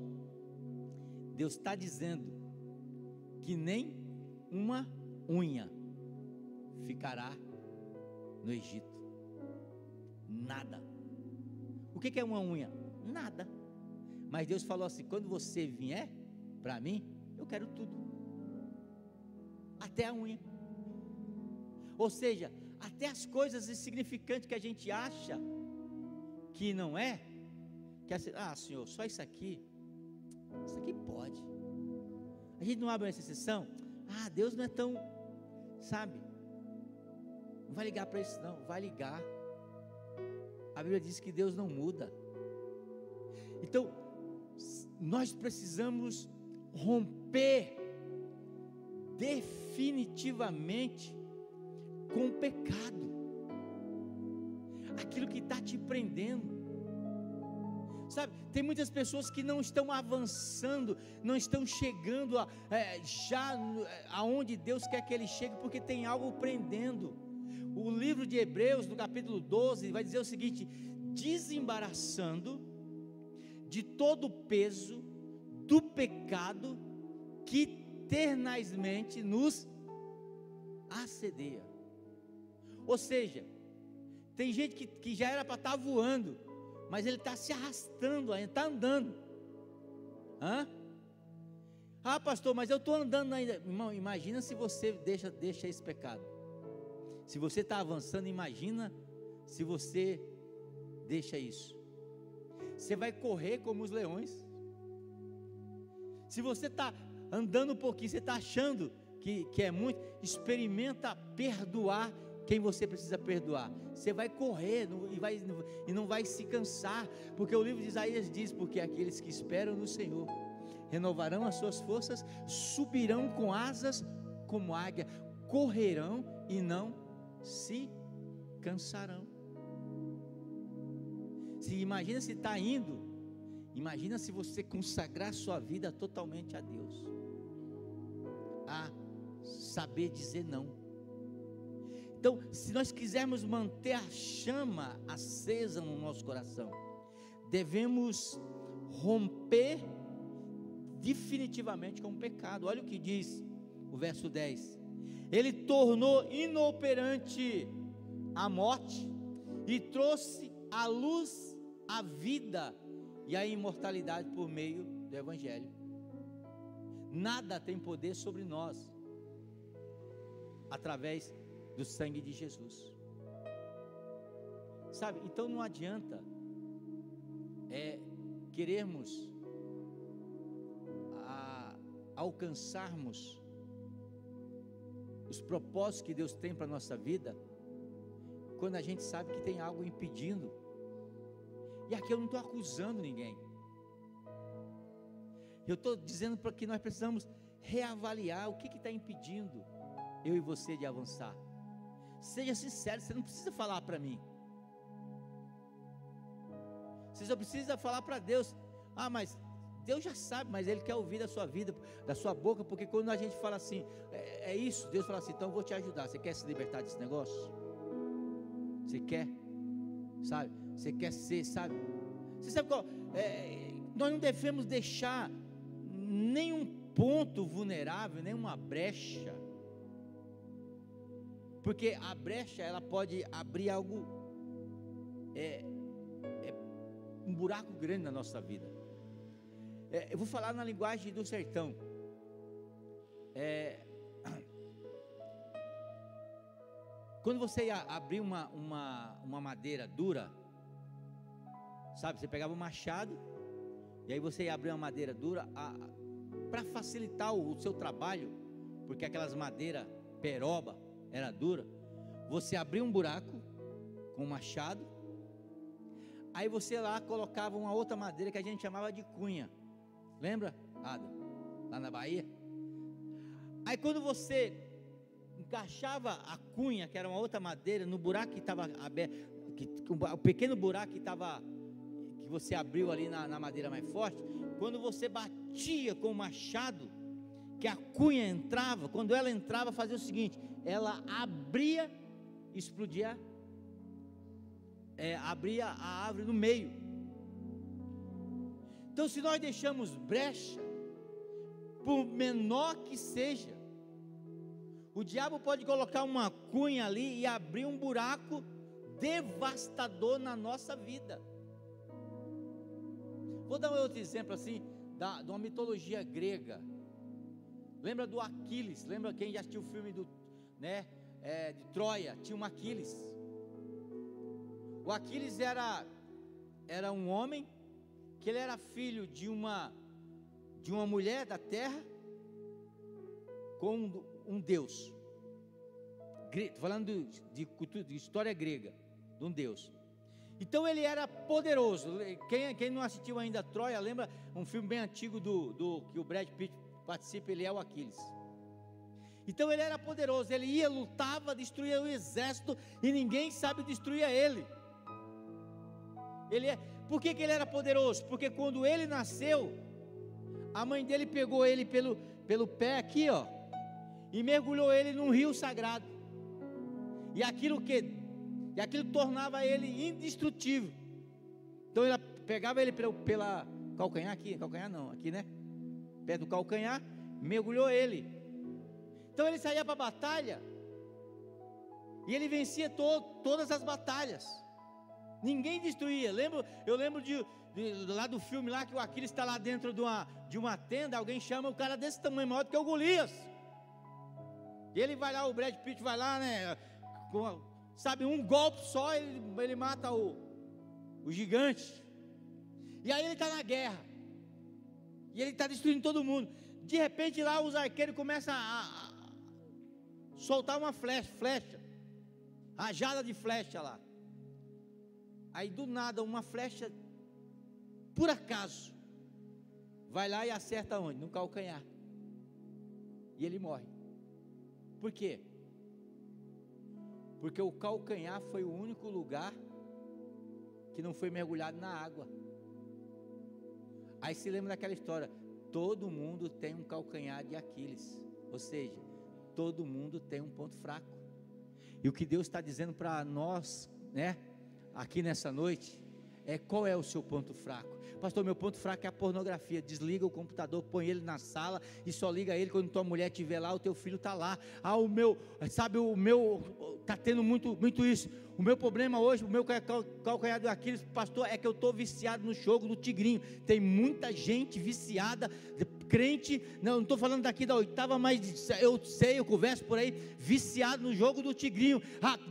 Deus está dizendo que nem uma unha ficará no Egito. Nada. O que é uma unha? Nada. Mas Deus falou assim: quando você vier para mim, eu quero tudo, até a unha. Ou seja, até as coisas insignificantes que a gente acha que não é, que assim, Senhor, só isso aqui pode. A gente não abre essa exceção. Deus não é tão, sabe, não vai ligar para isso não, vai ligar. A Bíblia diz que Deus não muda. Então, nós precisamos romper definitivamente com o pecado, aquilo que está te prendendo. Sabe, tem muitas pessoas que não estão avançando, não estão chegando já aonde Deus quer que ele chegue, porque tem algo prendendo. O livro de Hebreus, no capítulo 12, vai dizer o seguinte: desembaraçando de todo o peso do pecado que tenazmente nos assedia. Ou seja, tem gente que já era para estar voando, mas ele está se arrastando ainda, está andando. Pastor, mas eu estou andando ainda. Irmão, imagina se você deixa esse pecado. Se você está avançando, imagina se você deixa isso. Você vai correr como os leões. Se você está andando um pouquinho, você está achando que é muito, experimenta perdoar quem você precisa perdoar. Você vai correr e não vai se cansar, porque o livro de Isaías diz: porque aqueles que esperam no Senhor renovarão as suas forças, subirão com asas como águia, correrão e não se cansarão. Imagina se está indo, imagina se você consagrar sua vida totalmente a Deus, a saber dizer não. Então, se nós quisermos manter a chama acesa no nosso coração, devemos romper definitivamente com o pecado. Olha o que diz o verso 10: ele tornou inoperante a morte e trouxe à luz a vida e a imortalidade por meio do Evangelho. Nada tem poder sobre nós através do sangue de Jesus. Sabe, então não adianta querermos alcançarmos os propósitos que Deus tem para a nossa vida, quando a gente sabe que tem algo impedindo. E aqui eu não estou acusando ninguém, eu estou dizendo para que nós precisamos reavaliar o que está impedindo eu e você de avançar. Seja sincero, você não precisa falar para mim, você só precisa falar para Deus. Mas Deus já sabe, mas Ele quer ouvir da sua vida, da sua boca, porque quando a gente fala assim, é isso, Deus fala assim: então eu vou te ajudar. Você quer se libertar desse negócio? Você quer? Sabe? Você quer ser, sabe? Você sabe qual? Nós não devemos deixar nenhum ponto vulnerável, nenhuma brecha, porque a brecha ela pode abrir algo, um buraco grande na nossa vida. Eu vou falar na linguagem do sertão. Quando você ia abrir uma madeira dura, sabe, você pegava um machado, e aí você ia abrir uma madeira dura, para facilitar o seu trabalho, porque aquelas madeiras peroba era dura, você abria um buraco com um machado, aí você lá colocava uma outra madeira que a gente chamava de cunha, lembra, Adam? Lá na Bahia. Aí quando você encaixava a cunha, que era uma outra madeira, no buraco que estava aberto, o pequeno buraco que você abriu ali na madeira mais forte, quando você batia com o machado, que a cunha entrava, quando ela entrava, fazia o seguinte, ela abria, explodia, abria a árvore no meio. Então, se nós deixamos brecha, por menor que seja, o diabo pode colocar uma cunha ali e abrir um buraco devastador na nossa vida. Vou dar um outro exemplo assim, de uma mitologia grega. Lembra do Aquiles? Lembra quem já assistiu o filme de Troia? Tinha um Aquiles. O Aquiles era um homem que ele era filho de uma mulher da terra com um deus. Estou falando de história grega, de um deus. Então ele era poderoso. Quem não assistiu ainda Troia, lembra um filme bem antigo que o Brad Pitt participa, ele é o Aquiles. Então ele era poderoso, ele ia, lutava, destruía o exército e ninguém sabe destruir ele. Por que ele era poderoso? Porque quando ele nasceu, a mãe dele pegou ele pelo pé aqui, ó, e mergulhou ele num rio sagrado. E aquilo tornava ele indestrutível. Então ela pegava ele pela calcanhar aqui, né? Perto do calcanhar, mergulhou ele. Então ele saía para a batalha e ele vencia todas as batalhas. Ninguém destruía. Eu lembro lá do filme lá que o Aquiles está lá dentro de uma tenda, alguém chama o cara desse tamanho, maior do que o Golias. E ele vai lá, o Brad Pitt vai lá, né? Sabe, um golpe só, ele mata o gigante. E aí ele está na guerra. E ele está destruindo todo mundo. De repente lá os arqueiros começam a soltar uma flecha, rajada de flecha lá. Aí do nada uma flecha, por acaso, vai lá e acerta onde? No calcanhar. E ele morre. Por quê? Porque o calcanhar foi o único lugar que não foi mergulhado na água. Aí se lembra daquela história, todo mundo tem um calcanhar de Aquiles, ou seja, todo mundo tem um ponto fraco. E o que Deus está dizendo para nós, né, aqui nessa noite, qual é o seu ponto fraco? Pastor, meu ponto fraco é a pornografia. Desliga o computador, põe ele na sala e só liga ele quando tua mulher estiver lá, o teu filho está lá. O meu está tendo muito isso. O meu problema hoje, o meu calcanhar do Aquiles, pastor, é que eu estou viciado no jogo do tigrinho. Tem muita gente viciada, crente, não estou falando daqui da oitava, mas eu converso por aí, viciado no jogo do tigrinho.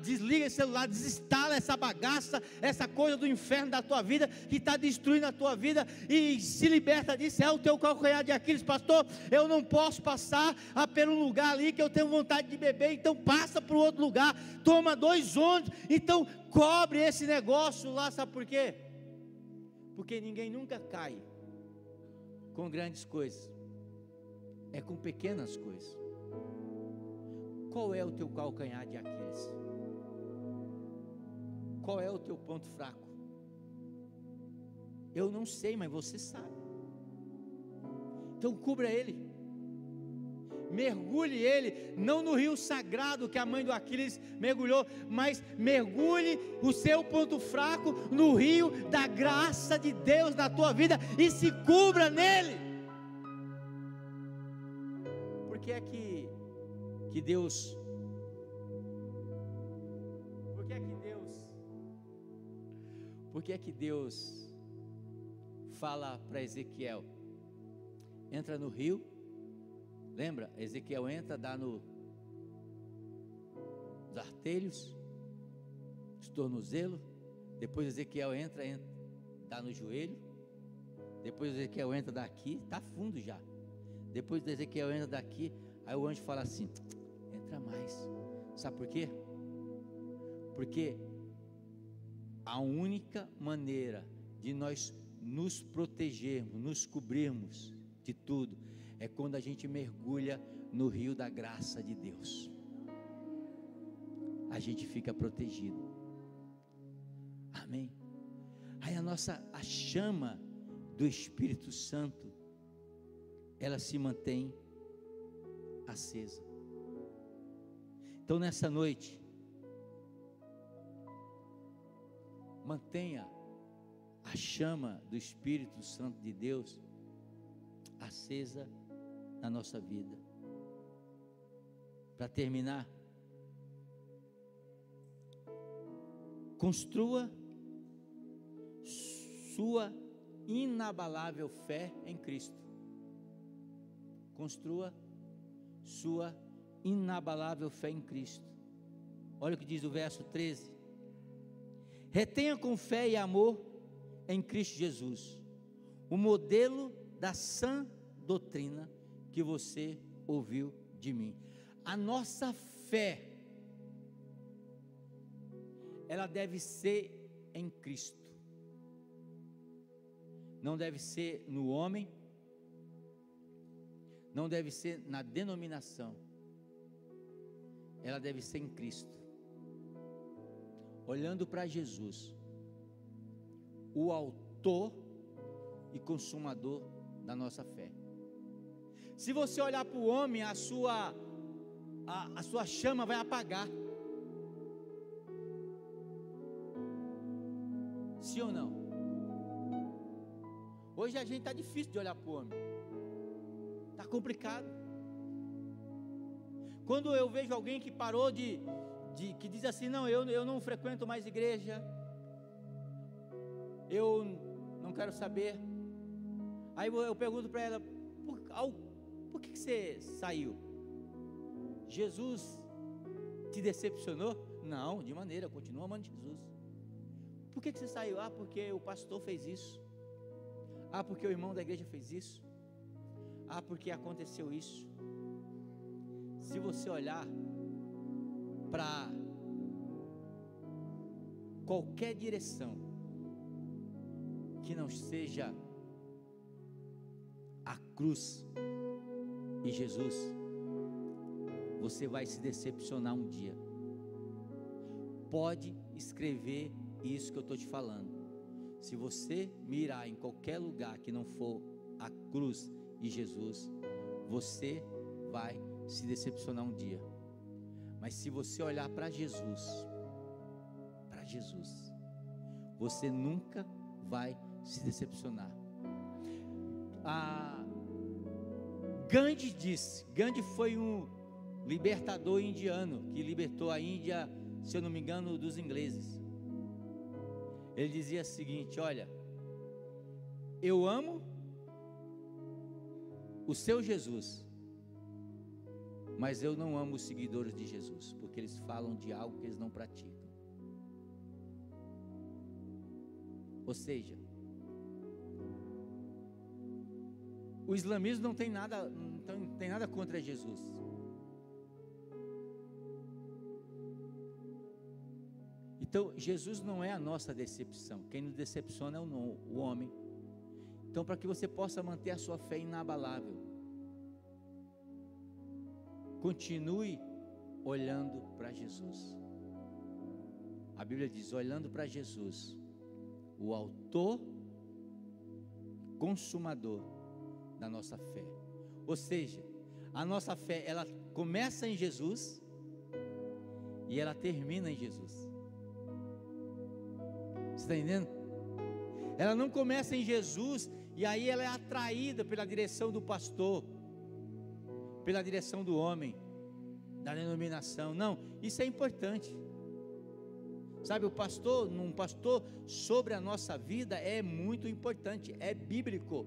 Desliga esse celular, desinstala essa bagaça, essa coisa do inferno da tua vida, que está destruindo a tua vida, e se liberta disso. É o teu calcanhar de Aquiles, pastor. Eu não posso passar pelo lugar ali que eu tenho vontade de beber, então passa para o outro lugar, toma 2 ônibus, então cobre esse negócio lá. Sabe por quê? Porque ninguém nunca cai com grandes coisas, é com pequenas coisas. Qual é o teu calcanhar de Aquiles? Qual é o teu ponto fraco? Eu não sei, mas você sabe. Então cubra ele, mergulhe ele, não no rio sagrado que a mãe do Aquiles mergulhou, mas mergulhe o seu ponto fraco no rio da graça de Deus na tua vida e se cubra nele. Por que é que Deus fala para Ezequiel entra no rio, lembra? Ezequiel entra, dá nos artelhos, os tornozelos, depois Ezequiel entra, dá no joelho, depois Ezequiel entra daqui, está fundo já, depois Ezequiel entra daqui, aí o anjo fala assim, entra mais, sabe por quê? Porque a única maneira de nós nos protegermos, nos cobrirmos de tudo, é quando a gente mergulha no rio da graça de Deus. A gente fica protegido. Amém. Aí a chama do Espírito Santo, ela se mantém acesa. Então nessa noite, mantenha a chama do Espírito Santo de Deus acesa na nossa vida. Para terminar, construa sua inabalável fé em Cristo. Construa sua inabalável fé em Cristo. Olha o que diz o verso 13: retenha com fé e amor em Cristo Jesus o modelo da sã doutrina que você ouviu de mim. A nossa fé, ela deve ser em Cristo, não deve ser no homem, não deve ser na denominação, ela deve ser em Cristo, olhando para Jesus, o autor e consumador da nossa fé. Se você olhar para o homem, a sua chama vai apagar. Sim ou não? Hoje a gente está difícil de olhar para o homem, está complicado. Quando eu vejo alguém que parou que diz assim, não, eu não frequento mais igreja, eu não quero saber. Aí eu pergunto para ela, por que você saiu? Jesus te decepcionou? Não, de maneira, eu continuo amando Jesus. Por que você saiu? Porque o pastor fez isso. Porque o irmão da igreja fez isso. Porque aconteceu isso. Se você olhar para qualquer direção que não seja a cruz e Jesus, você vai se decepcionar um dia. Pode escrever isso que eu estou te falando. Se você mirar em qualquer lugar que não for a cruz e Jesus, você vai se decepcionar um dia. Mas se você olhar para Jesus, você nunca vai se decepcionar. Gandhi foi um libertador indiano que libertou a Índia, se eu não me engano, dos ingleses. Ele dizia o seguinte: olha, eu amo o seu Jesus, mas eu não amo os seguidores de Jesus, porque eles falam de algo que eles não praticam. Ou seja, o islamismo não tem nada contra Jesus. Então, Jesus não é a nossa decepção. Quem nos decepciona é o homem. Então, para que você possa manter a sua fé inabalável, continue olhando para Jesus. A Bíblia diz, olhando para Jesus, o autor, consumador da nossa fé. Ou seja, a nossa fé, ela começa em Jesus e ela termina em Jesus. Você está entendendo? Ela não começa em Jesus e aí ela é atraída pela direção do pastor, pela direção do homem, da denominação. Não, isso é importante. Sabe, um pastor sobre a nossa vida é muito importante, é bíblico.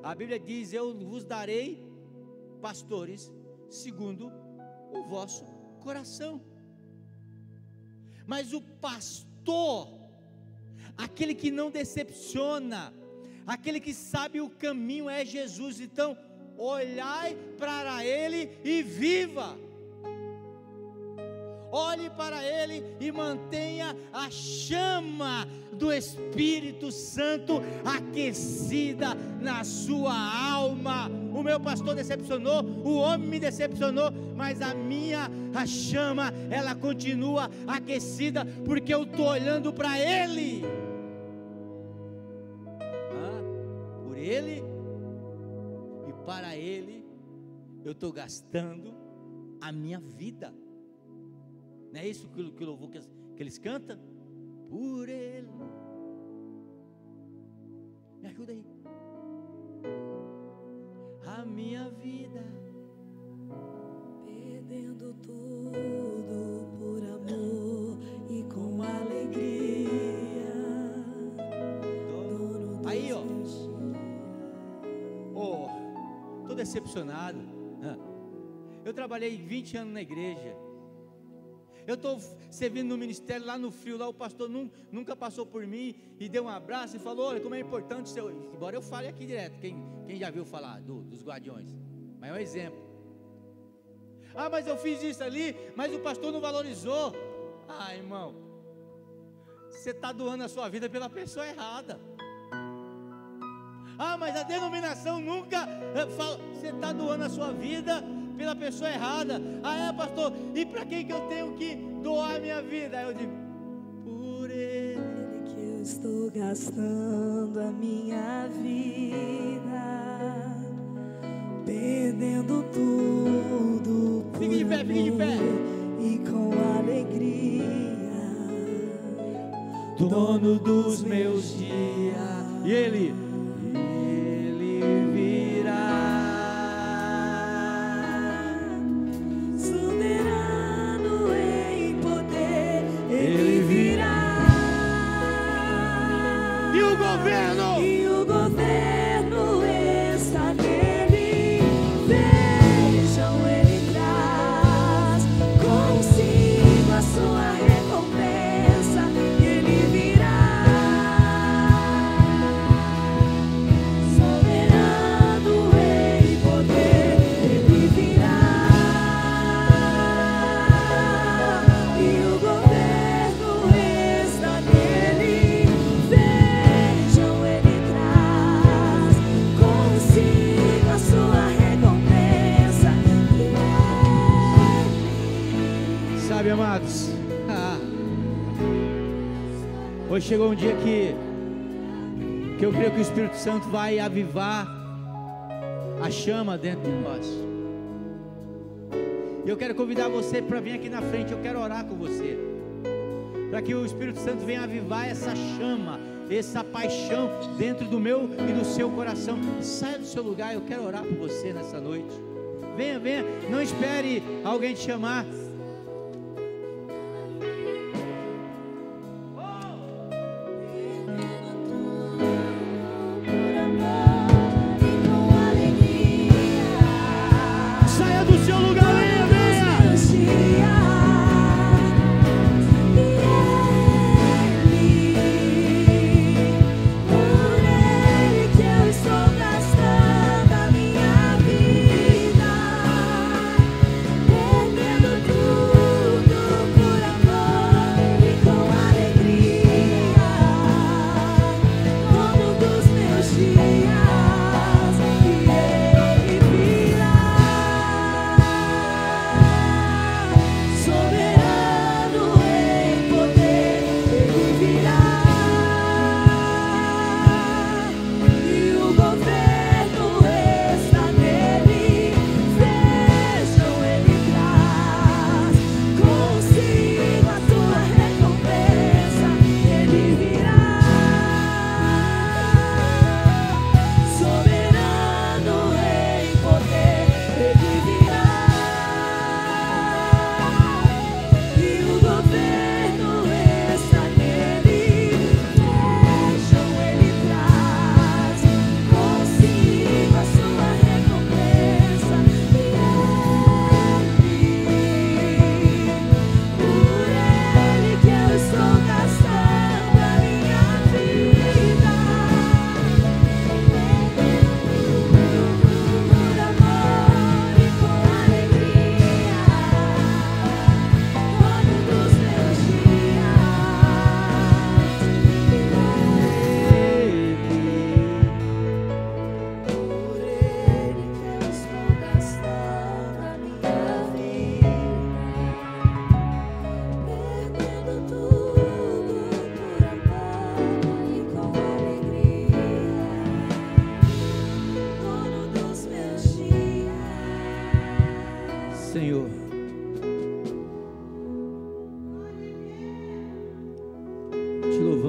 A Bíblia diz: eu vos darei pastores segundo o vosso coração. Mas o pastor, aquele que não decepciona, aquele que sabe o caminho é Jesus. Então, olhai para Ele e viva. Olhe para Ele e mantenha a chama do Espírito Santo aquecida na sua alma. O meu pastor decepcionou, o homem me decepcionou, mas a chama, ela continua aquecida, porque eu estou olhando para Ele. Por Ele e para Ele eu estou gastando a minha vida. Não é isso que o louvor que eles cantam? Por Ele. Me ajuda aí. A minha vida, perdendo tudo por amor e com alegria. Aí, tô decepcionado. Eu trabalhei 20 anos na igreja. Eu estou servindo no ministério lá no frio, lá o pastor nunca passou por mim e deu um abraço e falou: olha como é importante ser. Embora eu fale aqui direto, quem já viu falar dos guardiões, mas é um exemplo. Mas eu fiz isso ali, mas o pastor não valorizou. Irmão, você está doando a sua vida pela pessoa errada. Mas a denominação nunca fala. Você está doando a sua vida pela pessoa errada. Pastor, e para quem que eu tenho que doar a minha vida? Aí eu digo: por Ele que eu estou gastando a minha vida, perdendo tudo por fique de pé, fique de pé. E com alegria, dono dos meus dias. E Ele virá. E o governo está nele. Vejam, Ele traz consigo a sua recompensa. Ele virá, soberano em poder. Ele virá, e o governo está nele. Consigo a sua recompensa. Sabe, amados, hoje chegou um dia que eu creio que o Espírito Santo vai avivar a chama dentro de nós. E eu quero convidar você para vir aqui na frente. Eu quero orar com você, para que o Espírito Santo venha avivar essa chama, essa paixão dentro do meu e do seu coração. Saia do seu lugar, eu quero orar por você nessa noite. Venha, não espere alguém te chamar. Saia do seu lugar, venha. Perdendo tudo.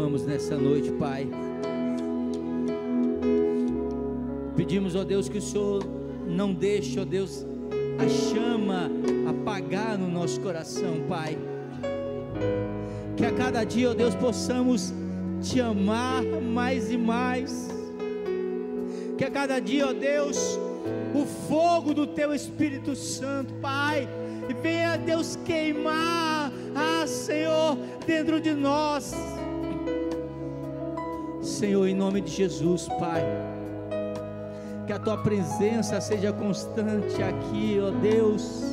louvamos nessa noite, Pai. Pedimos, ó Deus, que o Senhor não deixe, ó Deus, a chama apagar no nosso coração, Pai. Que a cada dia, ó Deus, possamos Te amar mais e mais. Que a cada dia, ó Deus, o fogo do Teu Espírito Santo, Pai, venha, Deus, queimar, Senhor, dentro de nós. Senhor, em nome de Jesus, Pai, que a Tua presença seja constante aqui, ó Deus.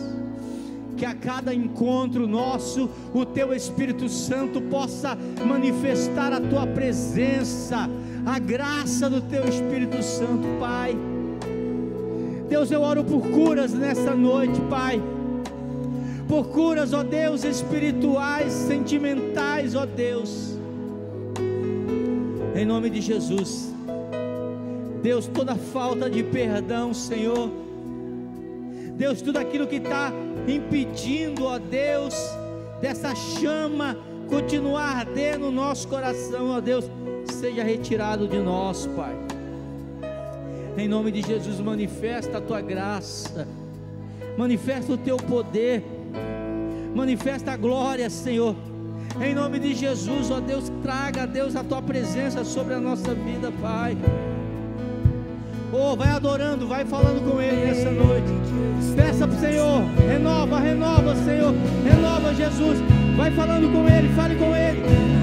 Que a cada encontro nosso, o Teu Espírito Santo possa manifestar a Tua presença, a graça do Teu Espírito Santo, Pai. Deus, eu oro por curas nessa noite, Pai. Por curas, ó Deus, espirituais, sentimentais, ó Deus. Em nome de Jesus. Deus, toda falta de perdão, Senhor. Deus, tudo aquilo que está impedindo, ó Deus, dessa chama continuar a arder no nosso coração, ó Deus, seja retirado de nós, Pai. Em nome de Jesus, manifesta a Tua graça, manifesta o Teu poder, manifesta a glória, Senhor. Em nome de Jesus, ó Deus, traga, Deus, a Tua presença sobre a nossa vida, Pai. Oh, vai adorando, vai falando com Ele nessa noite. Peça para o Senhor, renova, Senhor, renova, Jesus. Vai falando com Ele, fale com Ele.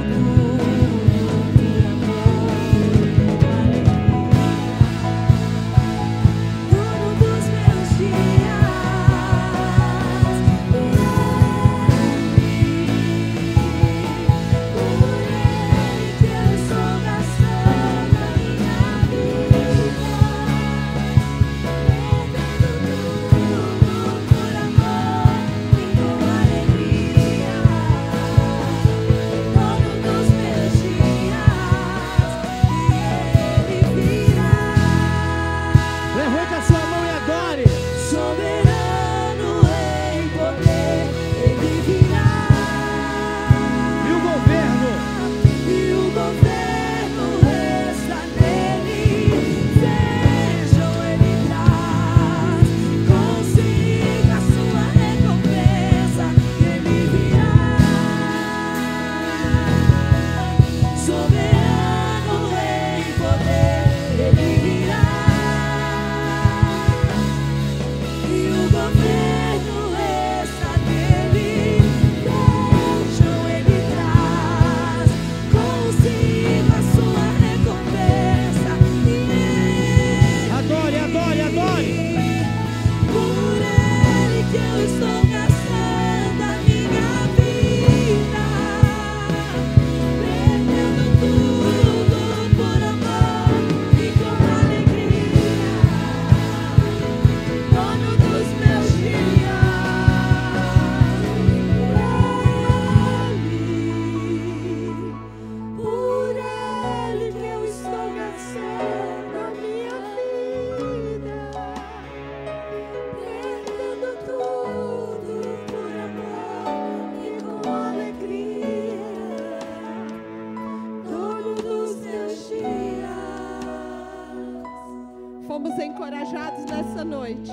Fomos encorajados nessa noite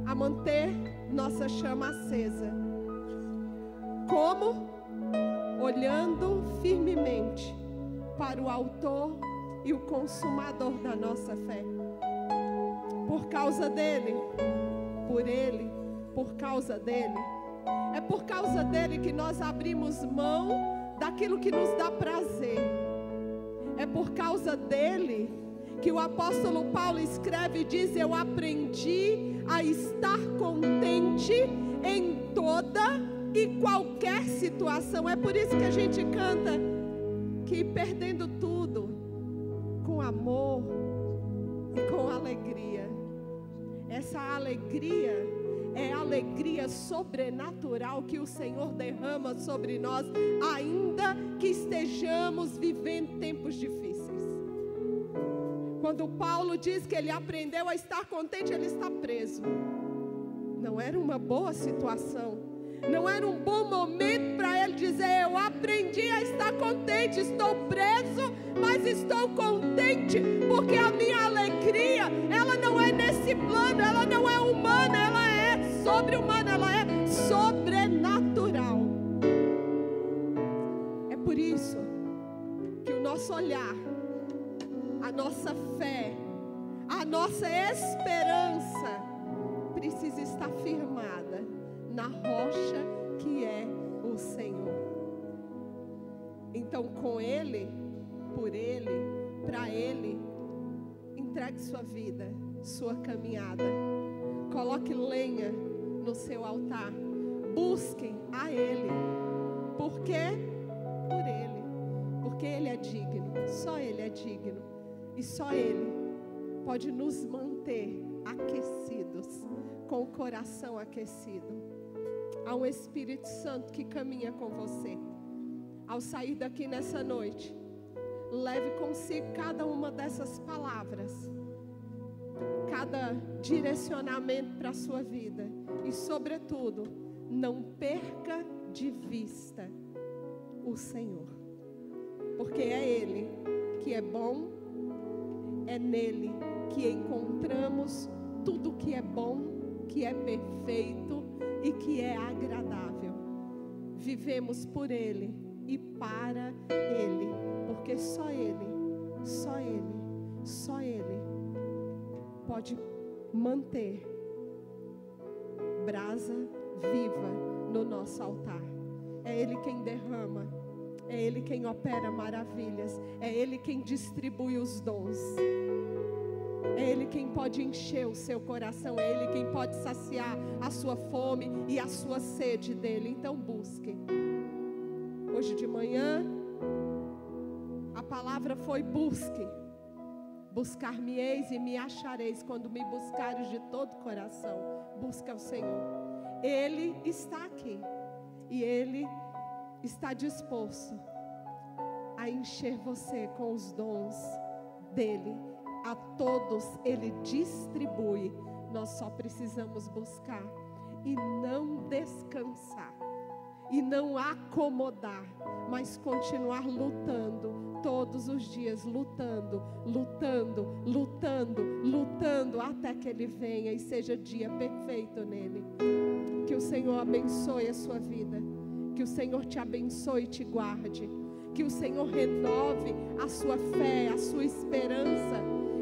a manter nossa chama acesa. Como? Olhando firmemente para o autor e o consumador da nossa fé. Por causa dele, por ele, por causa dele. É por causa dele que nós abrimos mão daquilo que nos dá prazer. É por causa dele que o apóstolo Paulo escreve e diz: eu aprendi a estar contente em toda e qualquer situação. É por isso que a gente canta que perdendo tudo, com amor e com alegria. Essa alegria é a alegria sobrenatural que o Senhor derrama sobre nós, ainda que estejamos vivendo tempos difíceis. Quando Paulo diz que ele aprendeu a estar contente, ele está preso. Não era uma boa situação, não era um bom momento para ele dizer: eu aprendi a estar contente. Estou preso, mas estou contente, porque a minha alegria, ela não é nesse plano, ela não é humana, ela é sobre-humana, ela é sobrenatural. É por isso que o nosso olhar, a nossa fé, a nossa esperança precisa estar firmada na rocha que é o Senhor. Então, com Ele, por Ele, para Ele, entregue sua vida, sua caminhada. Coloque lenha no seu altar. Busque a Ele. Por quê? Por Ele. Porque Ele é digno. Só Ele é digno. E só Ele pode nos manter aquecidos, com o coração aquecido. Há um Espírito Santo que caminha com você. Ao sair daqui nessa noite, leve consigo cada uma dessas palavras, cada direcionamento para a sua vida. E sobretudo, não perca de vista o Senhor. Porque é Ele que é bom, é nele que encontramos tudo que é bom, que é perfeito e que é agradável. Vivemos por Ele e para Ele, porque só Ele pode manter brasa viva no nosso altar. É Ele quem derrama, é Ele quem opera maravilhas, é Ele quem distribui os dons. É Ele quem pode encher o seu coração, é Ele quem pode saciar a sua fome e a sua sede dEle. Então busque. Hoje de manhã, a palavra foi busque. Buscar-me-eis e me achareis quando me buscares de todo o coração. Busca o Senhor. Ele está aqui e Ele está disposto a encher você com os dons dEle. A todos Ele distribui. Nós só precisamos buscar e não descansar e não acomodar, mas continuar lutando todos os dias, lutando até que Ele venha e seja dia perfeito nele. Que o Senhor abençoe a sua vida, que o Senhor te abençoe e te guarde, que o Senhor renove a sua fé, a sua esperança.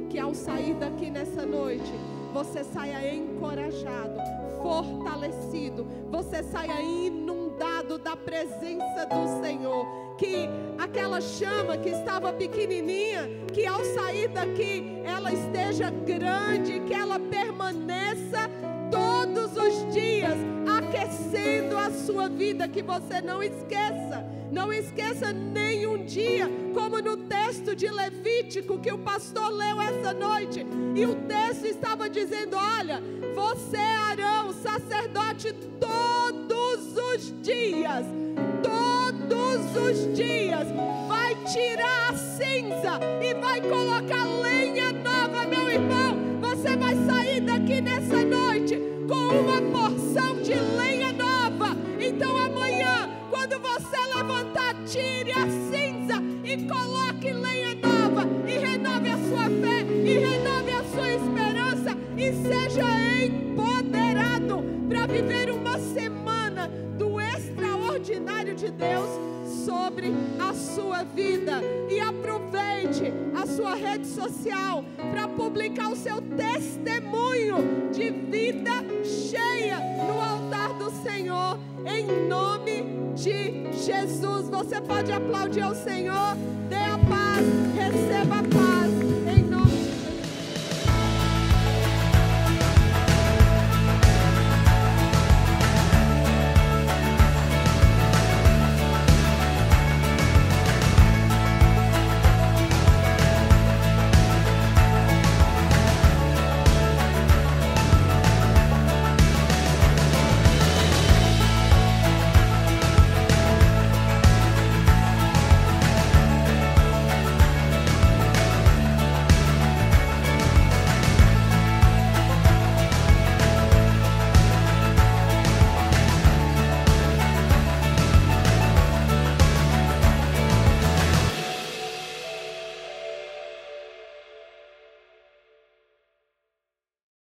Que ao sair daqui nessa noite, você saia encorajado, fortalecido, você saia inundado da presença do Senhor. Que aquela chama que estava pequenininha, que ao sair daqui, ela esteja grande, que ela permaneça todos os dias, aquecendo a sua vida. Que você não esqueça nenhum dia, como no texto de Levítico que o pastor leu essa noite, e o texto estava dizendo: olha, você, Arão, sacerdote, todos os dias vai tirar a cinza e vai colocar lenha nova. Meu irmão, você vai sair daqui nessa noite com uma porção de lenha nova. Então amanhã, quando você levantar, tire a cinza e coloque lenha nova, e renove a sua fé, e renove a sua esperança, e seja empoderado para viver uma semana do extraordinário de Deus sobre a sua vida. E aproveite a sua rede social para publicar o seu testemunho de vida cheia no altar do Senhor, em nome de Jesus. Você pode aplaudir ao Senhor. Dê a paz, receba a paz.